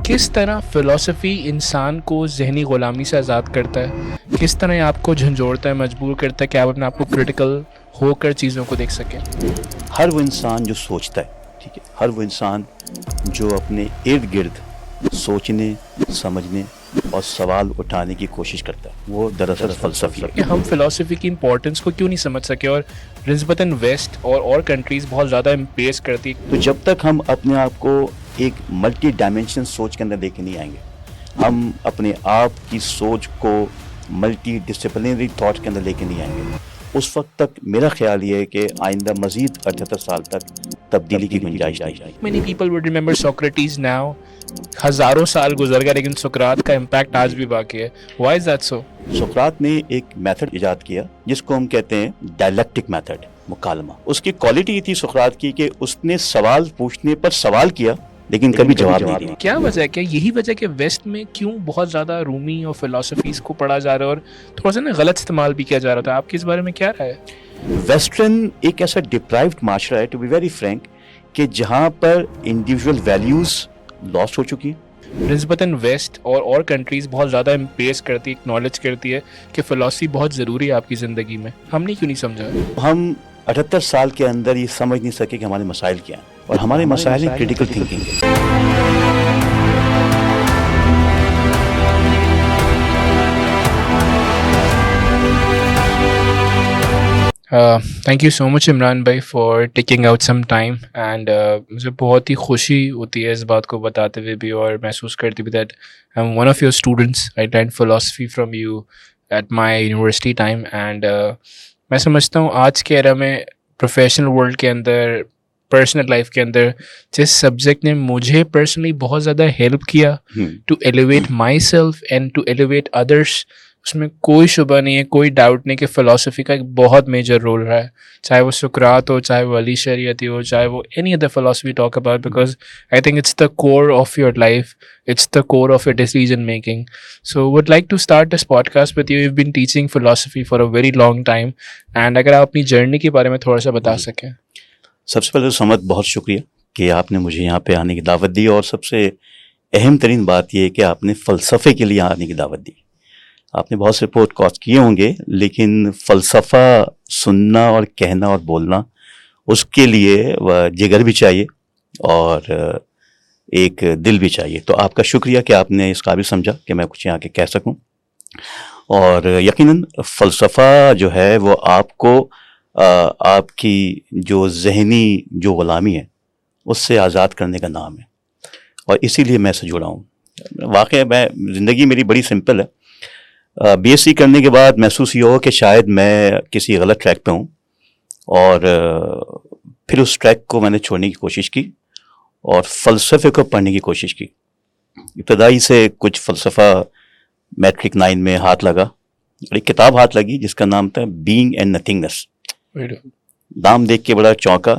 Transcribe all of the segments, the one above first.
کس طرح فلسفی انسان کو ذہنی غلامی سے آزاد کرتا ہے؟ کس طرح یہ آپ کو جھنجھوڑتا ہے، مجبور کرتا ہے کہ آپ اپنے آپ کو کرٹیکل ہو کر چیزوں کو دیکھ سکیں؟ ہر وہ انسان جو سوچتا ہے، ٹھیک ہے، ہر وہ انسان جو اپنے ارد گرد سوچنے، سمجھنے اور سوال اٹھانے کی کوشش کرتا ہے، وہ دراصل فلسفی ہے۔ کہ ہم فلسفی کی امپورٹنس کو کیوں نہیں سمجھ سکے، اور نسبتاً ویسٹ اور کنٹریز بہت زیادہ امپیس کرتی؟ تو جب تک ہم اپنے آپ کو ایک ملٹی ڈائمینشن سوچ کے اندر لے کے نہیں آئیں گے، ہم اپنے آپ کی سوچ کو ملٹی ڈسپلنری تھاٹ کے اندر لے کے نہیں آئیں گے، اس وقت تک میرا خیال یہ ہے کہ آئندہ مزید 78 سال تک تبدیلی کی گنجائش نہیں۔ Many people would remember Socrates now. ہزاروں سال گزر گئے لیکن سقراط کا امپیکٹ آج بھی باقی ہے. Why is that so? سقراط نے ایک میتھڈ ایجاد کیا جس کو ہم کہتے ہیں ڈائلیکٹک میتھڈ، مکالمہ۔ اس کی کوالٹی یہ تھی سقراط کی کہ اس نے سوال پوچھنے پر سوال کیا لیکن کبھی جواب نہیں دیا۔ کیا وجہ ہے؟ کیا یہی وجہ کہ ویسٹ میں کیوں بہت زیادہ رومی اور فلسفیز کو پڑھا جا رہا ہے اور تھوڑا سا نا غلط استعمال بھی کیا جا رہا تھا؟ آپ کی اس بارے میں کیا رائے ہے؟ ویسٹرن ایک ایسا ڈپرائیوڈ معاشرہ ہے، ٹو بی ویری فرینک، کہ جہاں پر انڈیویجول ویلیوز لاس ہو چکی ہیں۔ نسبتاً ویسٹ اور کنٹریز بہت زیادہ امپیس کرتی، اکنالج کرتی ہے کہ فلسفی بہت ضروری ہے آپ کی زندگی میں. ہم نے کیوں نہیں سمجھا؟ ہم 78 سال کے اندر یہ سمجھ نہیں سکے کہ ہمارے مسائل کیا ہیں، اور ہمارے مسائل ہیں critical thinking. Thank you so much Imran بھائی for taking out some time, and مجھے بہت ہی خوشی ہوتی ہے اس بات کو بتاتے ہوئے بھی، اور محسوس کرتے بھی that I am one of your students. I learned فلسفی from you at my university time, and میں سمجھتا ہوں آج کے ایرا میں پروفیشنل ورلڈ کے اندر، پرسنل لائف کے اندر جس سبجیکٹ نے مجھے پرسنلی بہت زیادہ ہیلپ کیا to elevate myself and to elevate others, اس میں کوئی شبہ نہیں ہے، کوئی ڈاؤٹ نہیں کہ فلسفی کا ایک بہت میجر رول رہا ہے، چاہے وہ سقراط ہو، چاہے وہ علی شریعتی ہو، چاہے وہ اینی ادر فلسفی talk about, because I think it's the core of your life, it's the core of your decision making. So would like to start this podcast with you. You been teaching فلسفی for a very long time, and اگر آپ اپنی journey کے بارے میں تھوڑا سا بتا سکیں. سب سے پہلے سمت بہت شکریہ کہ آپ نے مجھے یہاں پہ آنے کی دعوت دی، اور سب سے اہم ترین بات یہ ہے کہ آپ نے فلسفے کے لیے آنے کی دعوت دی. آپ نے بہت سے پوڈ کاسٹ کیے ہوں گے، لیکن فلسفہ سننا اور کہنا اور بولنا، اس کے لیے جگر بھی چاہیے اور ایک دل بھی چاہیے. تو آپ کا شکریہ کہ آپ نے اس قابل سمجھا کہ میں کچھ یہاں کے کہہ سکوں. اور یقیناً فلسفہ جو ہے وہ آپ کو آپ کی جو ذہنی جو غلامی ہے اس سے آزاد کرنے کا نام ہے، اور اسی لیے میں اس سے جڑا ہوں. واقعہ زندگی میری بڑی سمپل ہے. بی ایس سی کرنے کے بعد محسوس یہ ہو کہ شاید میں کسی غلط ٹریک پہ ہوں، اور پھر اس ٹریک کو میں نے چھوڑنے کی کوشش کی اور فلسفے کو پڑھنے کی کوشش کی. ابتدائی سے کچھ فلسفہ میٹرک 9 میں ہاتھ لگا، اور ایک کتاب ہاتھ لگی جس کا نام تھا بینگ اینڈ نتھنگنیس. نام دیکھ کے بڑا چونکا،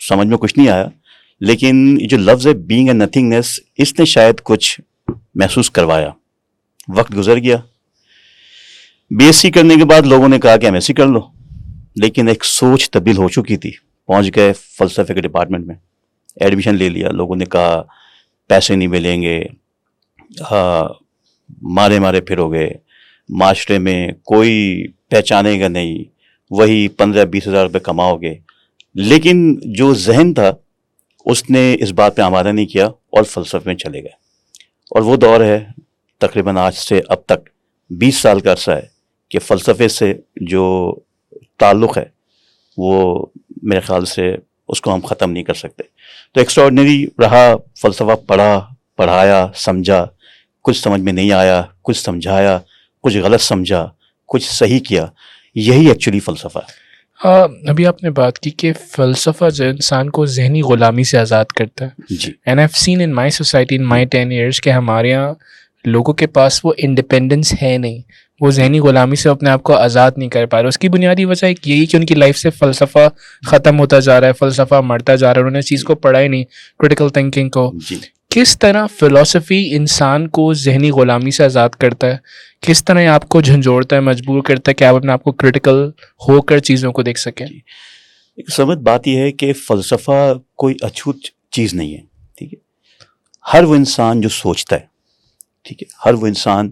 سمجھ میں کچھ نہیں آیا، لیکن یہ جو لفظ ہے بینگ اینڈ نتھنگنیس، اس نے شاید کچھ محسوس کروایا. وقت گزر گیا، بی ایس سی کرنے کے بعد لوگوں نے کہا کہ ایم ایس سی کر لو، لیکن ایک سوچ تبدیل ہو چکی تھی. پہنچ گئے فلسفے کے ڈپارٹمنٹ میں، ایڈمیشن لے لیا. لوگوں نے کہا پیسے نہیں ملیں گے، مارے پھرو گے، معاشرے میں کوئی پہچانے گا نہیں، وہی 15-20 ہزار روپے کماؤ گے. لیکن جو ذہن تھا اس نے اس بات پہ آمادہ نہیں کیا اور فلسفے میں چلے گئے. اور وہ دور ہے تقریباً آج سے اب تک 20 سال کا عرصہ ہے کہ فلسفے سے جو تعلق ہے وہ میرے خیال سے اس کو ہم ختم نہیں کر سکتے. تو ایکسٹراڈنری رہا، فلسفہ پڑھا، پڑھایا، سمجھا، کچھ سمجھ میں نہیں آیا، کچھ سمجھایا، کچھ غلط سمجھا، کچھ صحیح کیا. یہی ایکچولی فلسفہ ہے. ابھی آپ نے بات کی کہ فلسفہ جو انسان کو ذہنی غلامی سے آزاد کرتا ہے. جی. And I have seen in my society in my 10 years کہ ہمارے یہاں لوگوں کے پاس وہ انڈیپینڈنس ہے نہیں، وہ ذہنی غلامی سے اپنے آپ کو آزاد نہیں کر پا رہے. اس کی بنیادی وجہ ایک یہی کہ ان کی لائف سے فلسفہ ختم ہوتا جا رہا ہے، فلسفہ مرتا جا رہا ہے، انہوں نے اس چیز کو پڑھا ہی نہیں، کریٹیکل تھنکنگ کو. جی. کس طرح فلسفی انسان کو ذہنی غلامی سے آزاد کرتا ہے؟ کس طرح یہ آپ کو جھنجھوڑتا ہے، مجبور کرتا ہے کہ آپ اپنے آپ کو کرٹیکل ہو کر چیزوں کو دیکھ سکیں؟ ایک سمجھ بات یہ ہے کہ فلسفہ کوئی اچھوت چیز نہیں ہے، ٹھیک ہے. ہر وہ انسان جو سوچتا ہے، ٹھیک ہے، ہر وہ انسان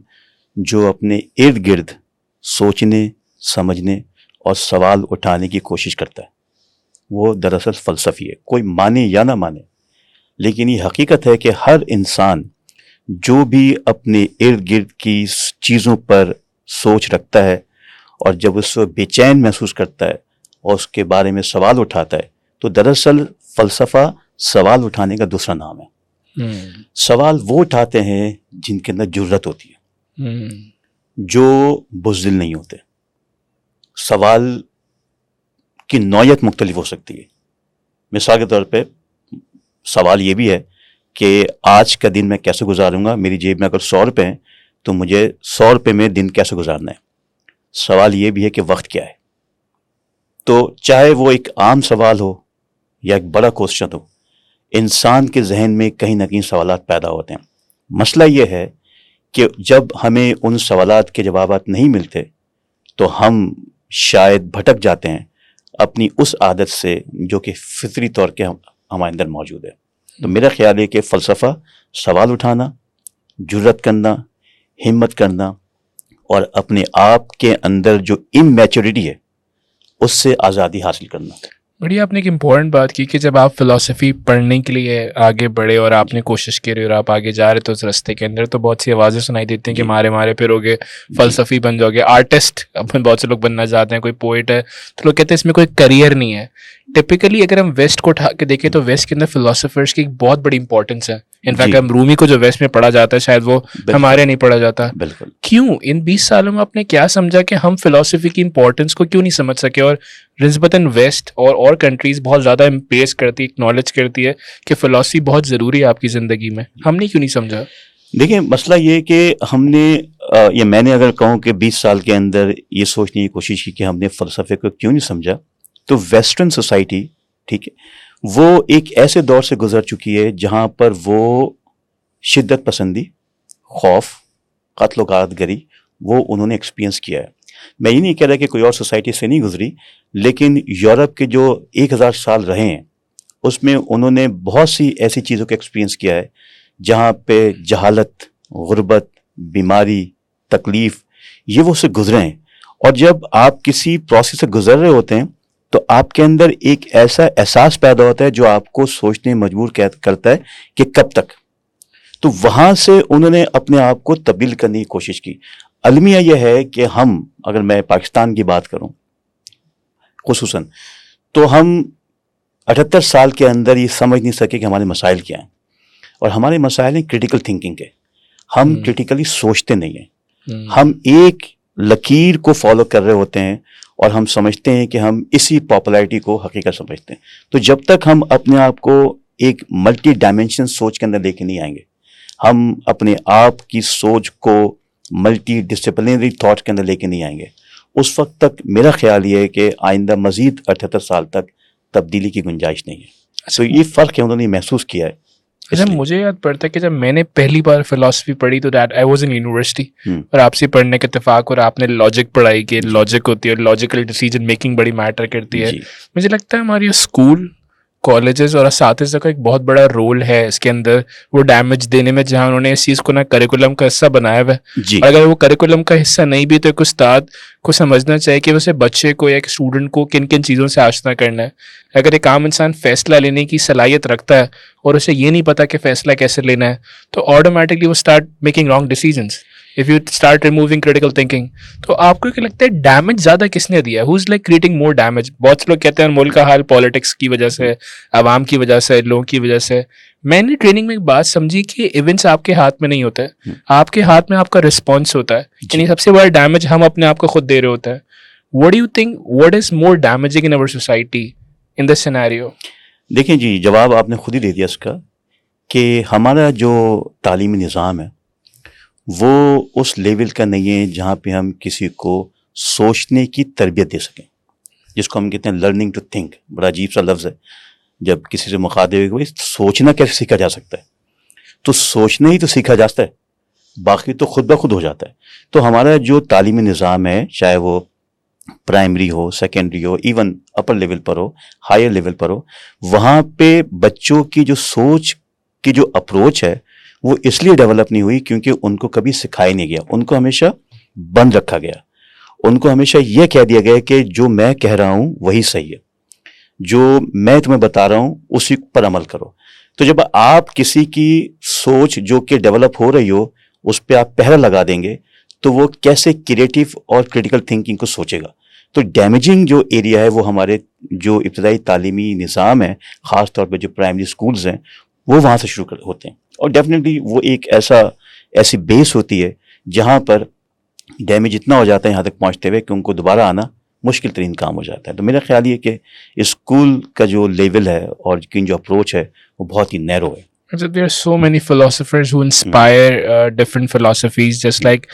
جو اپنے ارد گرد سوچنے، سمجھنے اور سوال اٹھانے کی کوشش کرتا ہے، وہ دراصل فلسفی ہے، کوئی مانے یا نہ مانے، لیکن یہ حقیقت ہے کہ ہر انسان جو بھی اپنے ارد گرد کی چیزوں پر سوچ رکھتا ہے اور جب اس کو بے چین محسوس کرتا ہے اور اس کے بارے میں سوال اٹھاتا ہے، تو دراصل فلسفہ سوال اٹھانے کا دوسرا نام ہے۔ سوال وہ اٹھاتے ہیں جن کے اندر جرت ہوتی ہے، جو بزدل نہیں ہوتے۔ سوال کی نوعیت مختلف ہو سکتی ہے۔ مثال کے طور پہ سوال یہ بھی ہے کہ آج کا دن میں کیسے گزاروں گا، میری جیب میں اگر 100 روپے ہیں تو مجھے 100 روپے میں دن کیسے گزارنا ہے۔ سوال یہ بھی ہے کہ وقت کیا ہے۔ تو چاہے وہ ایک عام سوال ہو یا ایک بڑا کوسچن ہو، انسان کے ذہن میں کہیں نہ کہیں سوالات پیدا ہوتے ہیں۔ مسئلہ یہ ہے کہ جب ہمیں ان سوالات کے جوابات نہیں ملتے تو ہم شاید بھٹک جاتے ہیں اپنی اس عادت سے جو کہ فطری طور کے ہمارے اندر موجود ہے۔ تو میرا خیال ہے کہ فلسفہ سوال اٹھانا، جرت کرنا، ہمت کرنا اور اپنے آپ کے اندر جو امیچورٹی ہے اس سے آزادی حاصل کرنا۔ بڑی آپ نے ایک امپورٹنٹ بات کی کہ جب آپ فلسفی پڑھنے کے لیے آگے بڑھے اور آپ نے کوشش کی اور آپ آگے جا رہے تو اس راستے کے اندر تو بہت سی آوازیں سنائی دیتی ہیں کہ مارے پھرو گے، فلسفی بن جاؤ گے، آرٹسٹ اپنے بہت سے لوگ بننا چاہتے ہیں، کوئی پوئٹ ہے تو لوگ کہتے ہیں اس میں کوئی کریئر نہیں ہے۔ ٹپیکلی اگر ہم ویسٹ کو اٹھا کے دیکھیں تو ویسٹ کے اندر فلاسفرس کی ایک بہت بڑی امپورٹنس ہے۔ انفیکٹ ہم رومی کو جو ویسٹ میں پڑھا جاتا ہے شاید وہ ہمارے نہیں پڑھا جاتا۔ بالکل۔ کیوں ان 20 سالوں میں آپ نے کیا سمجھا کہ ہم فلسفی کی امپورٹنس کو کیوں نہیں سمجھ سکے، اور نسبتاً ویسٹ اور کنٹریز بہت زیادہ امپیس کرتی ہے، اکنالج کرتی ہے کہ فلسفی بہت ضروری ہے آپ کی زندگی میں، ہم نے کیوں نہیں سمجھا؟ دیکھیں مسئلہ یہ کہ ہم نے یا میں نے اگر کہوں کہ 20 سال کے اندر یہ سوچنے کی کوشش کی کہ ہم نے فلسفے کو کیوں نہیں سمجھا، تو ویسٹرن سوسائٹی، ٹھیک ہے، وہ ایک ایسے دور سے گزر چکی ہے جہاں پر وہ شدت پسندی، خوف، قتل و غارت گری وہ انہوں نے ایکسپیرینس کیا ہے۔ میں یہ نہیں کہہ رہا کہ کوئی اور سوسائٹی سے نہیں گزری، لیکن یورپ کے جو 1000 سال رہے ہیں اس میں انہوں نے بہت سی ایسی چیزوں کا ایکسپیرینس کیا ہے جہاں پہ جہالت، غربت، بیماری، تکلیف یہ وہ سے گزرے ہیں۔ اور جب آپ کسی پروسیس سے گزر رہے ہوتے ہیں تو آپ کے اندر ایک ایسا احساس پیدا ہوتا ہے جو آپ کو سوچنے مجبور کرتا ہے کہ کب تک۔ تو وہاں سے انہوں نے اپنے آپ کو تبدیل کرنے کی کوشش کی۔ المیہ یہ ہے کہ ہم، اگر میں پاکستان کی بات کروں خصوصاً، تو ہم 78 سال کے اندر یہ سمجھ نہیں سکے کہ ہمارے مسائل کیا ہیں، اور ہمارے مسائل ہیں کریٹیکل تھنکنگ کے۔ ہم کریٹیکلی سوچتے نہیں ہیں، ہم ایک لکیر کو فالو کر رہے ہوتے ہیں اور ہم سمجھتے ہیں کہ ہم اسی پاپولیرٹی کو حقیقت سمجھتے ہیں۔ تو جب تک ہم اپنے آپ کو ایک ملٹی ڈائمینشن سوچ کے اندر لے کے نہیں آئیں گے، ہم اپنے آپ کی سوچ کو ملٹی ڈسپلنری تھاٹ کے اندر لے کے نہیں آئیں گے، اس وقت تک میرا خیال یہ ہے کہ آئندہ مزید 78 سال تک تبدیلی کی گنجائش نہیں ہے۔ تو یہ فرق ہے انہوں نے محسوس کیا ہے۔ جب مجھے یاد پڑتا ہے کہ جب میں نے پہلی بار فلسفی پڑھی تو that I was in university, اور آپ سے پڑھنے کا اتفاق، اور آپ نے لاجک پڑھائی کہ لاجک ہوتی ہے اور لاجیکل ڈیسیجن میکنگ بڑی میٹر کرتی ہے۔ مجھے لگتا ہے ہماری اسکول، کالجز اور اساتذہ کا ایک بہت بڑا رول ہے اس کے اندر وہ ڈیمیج دینے میں، جہاں انہوں نے اس چیز کو نہ کریکولم کا حصہ بنایا ہوا ہے، اور اگر وہ کریکولم کا حصہ نہیں بھی تو ایک استاد کو سمجھنا چاہیے کہ اسے بچے کو یا ایک اسٹوڈنٹ کو کن کن چیزوں سے آشنا کرنا ہے۔ اگر ایک عام انسان فیصلہ لینے کی صلاحیت رکھتا ہے اور اسے یہ نہیں پتا کہ فیصلہ کیسے لینا ہے تو آٹومیٹکلی وہ start making wrong decisions if you start removing critical thinking۔ تو آپ کو کیا لگتا ہے ڈیمیج زیادہ کس نے دیا ہے؟ who's like creating more damage؟ بہت سے لوگ کہتے ہیں ملک کا حال پالیٹکس کی وجہ سے، عوام کی وجہ سے، لوگوں کی وجہ سے۔ میں نے ٹریننگ میں ایک بات سمجھی کہ ایونٹس آپ کے ہاتھ میں نہیں ہوتا ہے، آپ کے ہاتھ میں آپ کا رسپانس ہوتا ہے، یعنی سب سے بڑا ڈیمیج ہم اپنے آپ کو خود دے رہے ہوتے ہیں۔ what do you think what is more damaging in our society in this scenario؟ دیکھیں جی، جواب آپ نے خود ہی دے دیا اس کا، کہ ہمارا جو تعلیمی نظام ہے وہ اس لیول کا نہیں ہے جہاں پہ ہم کسی کو سوچنے کی تربیت دے سکیں، جس کو ہم کہتے ہیں لرننگ ٹو تھنک۔ بڑا عجیب سا لفظ ہے، جب کسی سے مخاطب ہوئے سوچنا کیسے سیکھا جا سکتا ہے، تو سوچنا ہی تو سیکھا جاتا ہے، باقی تو خود بخود ہو جاتا ہے۔ تو ہمارا جو تعلیمی نظام ہے، چاہے وہ پرائمری ہو، سیکنڈری ہو، ایون اپر لیول پر ہو، ہائر لیول پر ہو، وہاں پہ بچوں کی جو سوچ کی جو اپروچ ہے وہ اس لیے ڈیولپ نہیں ہوئی کیونکہ ان کو کبھی سکھایا نہیں گیا, ان کو ہمیشہ بند رکھا گیا, ان کو ہمیشہ یہ کہہ دیا گیا کہ جو میں کہہ رہا ہوں وہی صحیح ہے, جو میں تمہیں بتا رہا ہوں اسی پر عمل کرو. تو جب آپ کسی کی سوچ جو کہ ڈیولپ ہو رہی ہو اس پہ آپ پہرا لگا دیں گے تو وہ کیسے کریٹیو اور کریٹیکل تھنکنگ کو سوچے گا. تو ڈیمیجنگ جو ایریا ہے وہ ہمارے جو ابتدائی تعلیمی نظام ہے, خاص طور پہ جو پرائمری اسکولز ہیں, وہ وہاں سے شروع ہوتے ہیں. اور ڈیفینیٹلی وہ ایک ایسی بیس ہوتی ہے جہاں پر ڈیمیج اتنا ہو جاتا ہے یہاں تک پہنچتے ہوئے کہ ان کو دوبارہ آنا مشکل ترین کام ہو جاتا ہے. تو میرا خیال یہ کہ اسکول کا جو لیول ہے اور جو اپروچ ہے وہ بہت ہی نیرو ہے. There are so many philosophers who inspire different philosophies, just like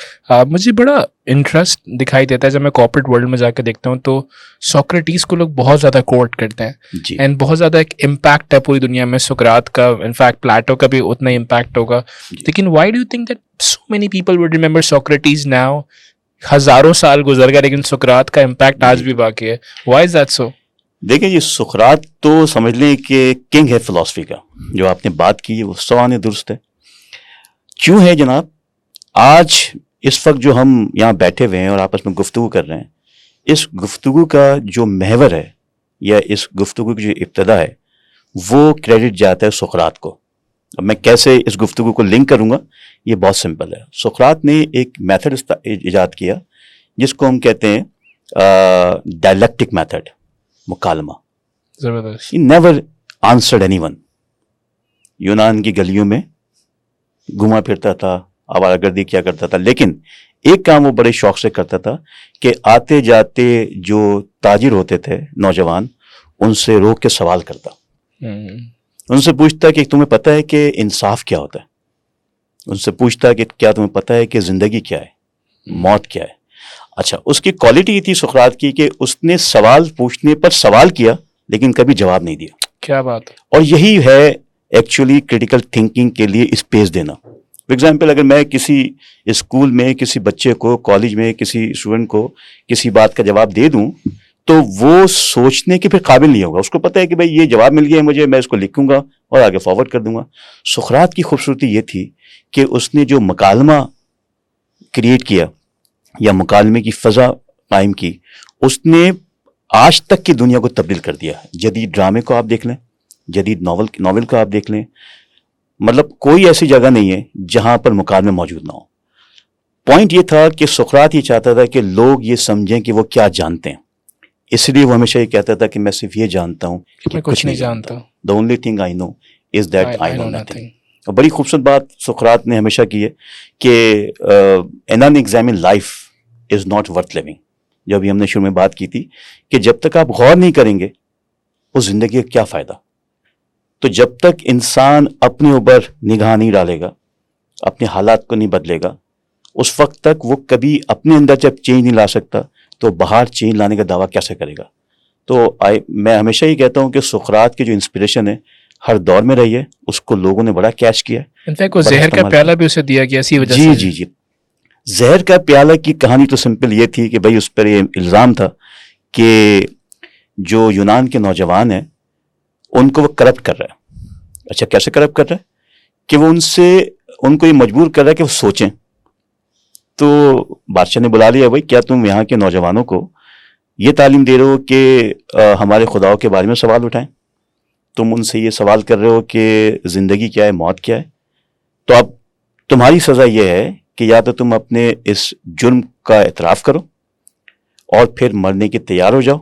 مجھے بڑا انٹرسٹ دکھائی دیتا ہے جب میں کارپوریٹ ورلڈ میں جا کے دیکھتا ہوں تو سوکریٹیز کو لوگ بہت زیادہ کوٹ کرتے ہیں اینڈ بہت زیادہ ایک امپیکٹ ہے پوری دنیا میں سقراط کا, انفیکٹ پلیٹو کا بھی اتنا ہی امپیکٹ ہوگا. لیکن why do you think that so many people would remember Socrates now? ہزاروں سال گزر گئے لیکن سقراط کا امپیکٹ آج بھی باقی ہے. Why is that so? دیکھیں یہ سقراط تو سمجھ لیں کہ کنگ ہے فلسفی کا. جو آپ نے بات کی ہے وہ سوانح درست ہے. کیوں ہے جناب؟ آج اس وقت جو ہم یہاں بیٹھے ہوئے ہیں اور آپس میں گفتگو کر رہے ہیں, اس گفتگو کا جو محور ہے یا اس گفتگو کی جو ابتدا ہے وہ کریڈٹ جاتا ہے سقراط کو. اب میں کیسے اس گفتگو کو لنک کروں گا, یہ بہت سمپل ہے. سقراط نے ایک میتھڈ ایجاد کیا جس کو ہم کہتے ہیں ڈائلیکٹک میتھڈ, مکالمہ. زبردست. He never answered anyone. یونان کی گلیوں میں گھما پھرتا تھا, آوارہ گردی کیا کرتا تھا, لیکن ایک کام وہ بڑے شوق سے کرتا تھا کہ آتے جاتے جو تاجر ہوتے تھے نوجوان, ان سے روک کے سوال کرتا, ان سے پوچھتا کہ تمہیں پتہ ہے کہ انصاف کیا ہوتا ہے, ان سے پوچھتا کہ کیا تمہیں پتہ ہے کہ زندگی کیا ہے, موت کیا ہے. اچھا, اس کی کوالٹی یہ تھی سقراط کی کہ اس نے سوال پوچھنے پر سوال کیا لیکن کبھی جواب نہیں دیا. کیا بات ہے. اور یہی ہے ایکچولی کریٹیکل تھنکنگ کے لیے اسپیس دینا. فار ایگزامپل, اگر میں کسی اسکول میں کسی بچے کو, کالج میں کسی اسٹوڈنٹ کو کسی بات کا جواب دے دوں تو وہ سوچنے کے پھر قابل نہیں ہوگا. اس کو پتہ ہے کہ بھائی یہ جواب مل گیا ہے مجھے, میں اس کو لکھوں گا اور آگے فارورڈ کر دوں گا. سقراط کی خوبصورتی یہ تھی کہ اس نے جو مکالمہ کریٹ کیا یا مکالمے کی فضا قائم کی, اس نے آج تک کی دنیا کو تبدیل کر دیا. جدید ڈرامے کو آپ دیکھ لیں, جدید ناول کو آپ دیکھ لیں, مطلب کوئی ایسی جگہ نہیں ہے جہاں پر مکالمے موجود نہ ہو. پوائنٹ یہ تھا کہ سقراط یہ چاہتا تھا کہ لوگ یہ سمجھیں کہ وہ کیا جانتے ہیں, اس لیے وہ ہمیشہ یہ کہتا تھا کہ میں صرف یہ جانتا ہوں کہ میں کچھ نہیں جانتا. The only thing I know is that I know nothing. اور بڑی خوبصورت بات سقراط نے ہمیشہ کی ہے کہ an unexamined life is not worth living. جو ابھی ہم نے شروع میں بات کی تھی کہ جب تک آپ غور نہیں کریں گے اس زندگی کا کیا فائدہ. تو جب تک انسان اپنے اوپر نگاہ نہیں ڈالے گا, اپنے حالات کو نہیں بدلے گا, اس وقت تک وہ کبھی اپنے اندر جب چینج نہیں لا سکتا تو باہر چینج لانے کا دعویٰ کیسے کرے گا. تو میں ہمیشہ یہ کہتا ہوں کہ سقراط کی جو انسپریشن ہے ہر دور میں رہی ہے, اس کو لوگوں نے بڑا کیچ کیا. انفیکٹ وہ زہر کا پیالہ بھی اسے دیا گیا اسی وجہ سے. جی. زہر کا پیالہ کی کہانی تو سمپل یہ تھی کہ بھائی اس پر یہ الزام تھا کہ جو یونان کے نوجوان ہیں ان کو وہ کرپٹ کر رہا ہے. اچھا, کیسے کرپٹ کر رہا ہے؟ کہ وہ ان کو یہ مجبور کر رہا ہے کہ وہ سوچیں. تو بادشاہ نے بلا لیا, بھائی کیا تم یہاں کے نوجوانوں کو یہ تعلیم دے رہے ہو کہ ہمارے خداؤں کے بارے میں سوال اٹھائیں؟ تم ان سے یہ سوال کر رہے ہو کہ زندگی کیا ہے, موت کیا ہے؟ تو اب تمہاری سزا یہ ہے کہ یا تو تم اپنے اس جرم کا اعتراف کرو اور پھر مرنے کے تیار ہو جاؤ,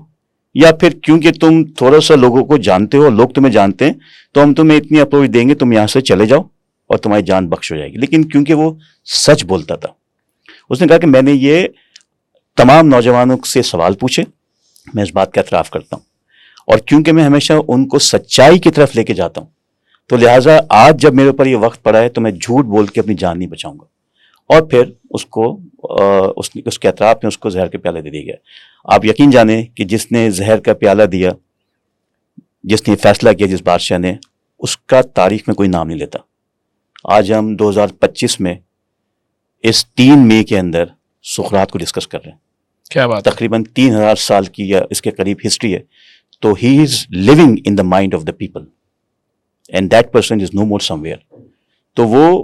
یا پھر کیونکہ تم تھوڑا سا لوگوں کو جانتے ہو, لوگ تمہیں جانتے ہیں, تو ہم تمہیں اتنی اپروچ دیں گے تم یہاں سے چلے جاؤ اور تمہاری جان بخش ہو جائے گی. لیکن کیونکہ وہ سچ بولتا تھا, اس نے کہا کہ میں نے یہ تمام نوجوانوں سے سوال پوچھے, میں اس بات کا اعتراف کرتا ہوں, اور کیونکہ میں ہمیشہ ان کو سچائی کی طرف لے کے جاتا ہوں تو لہٰذا آج جب میرے اوپر یہ وقت پڑا ہے تو میں جھوٹ بول کے اپنی جان نہیں بچاؤں گا. اور پھر اس کے اعتراف میں اس کو زہر کے پیالے دے دیا گیا. آپ یقین جانیں کہ جس نے زہر کا پیالہ دیا, جس نے فیصلہ کیا, جس بادشاہ نے, اس کا تاریخ میں کوئی نام نہیں لیتا. آج ہم 2025 میں اس 3 مئی کے اندر سقراط کو ڈسکس کر رہے ہیں. کیا بات. تقریباً 3000 سال کی یا اس کے قریب ہسٹری ہے. تو he is living in the mind of the people and that person is no more somewhere. تو وہ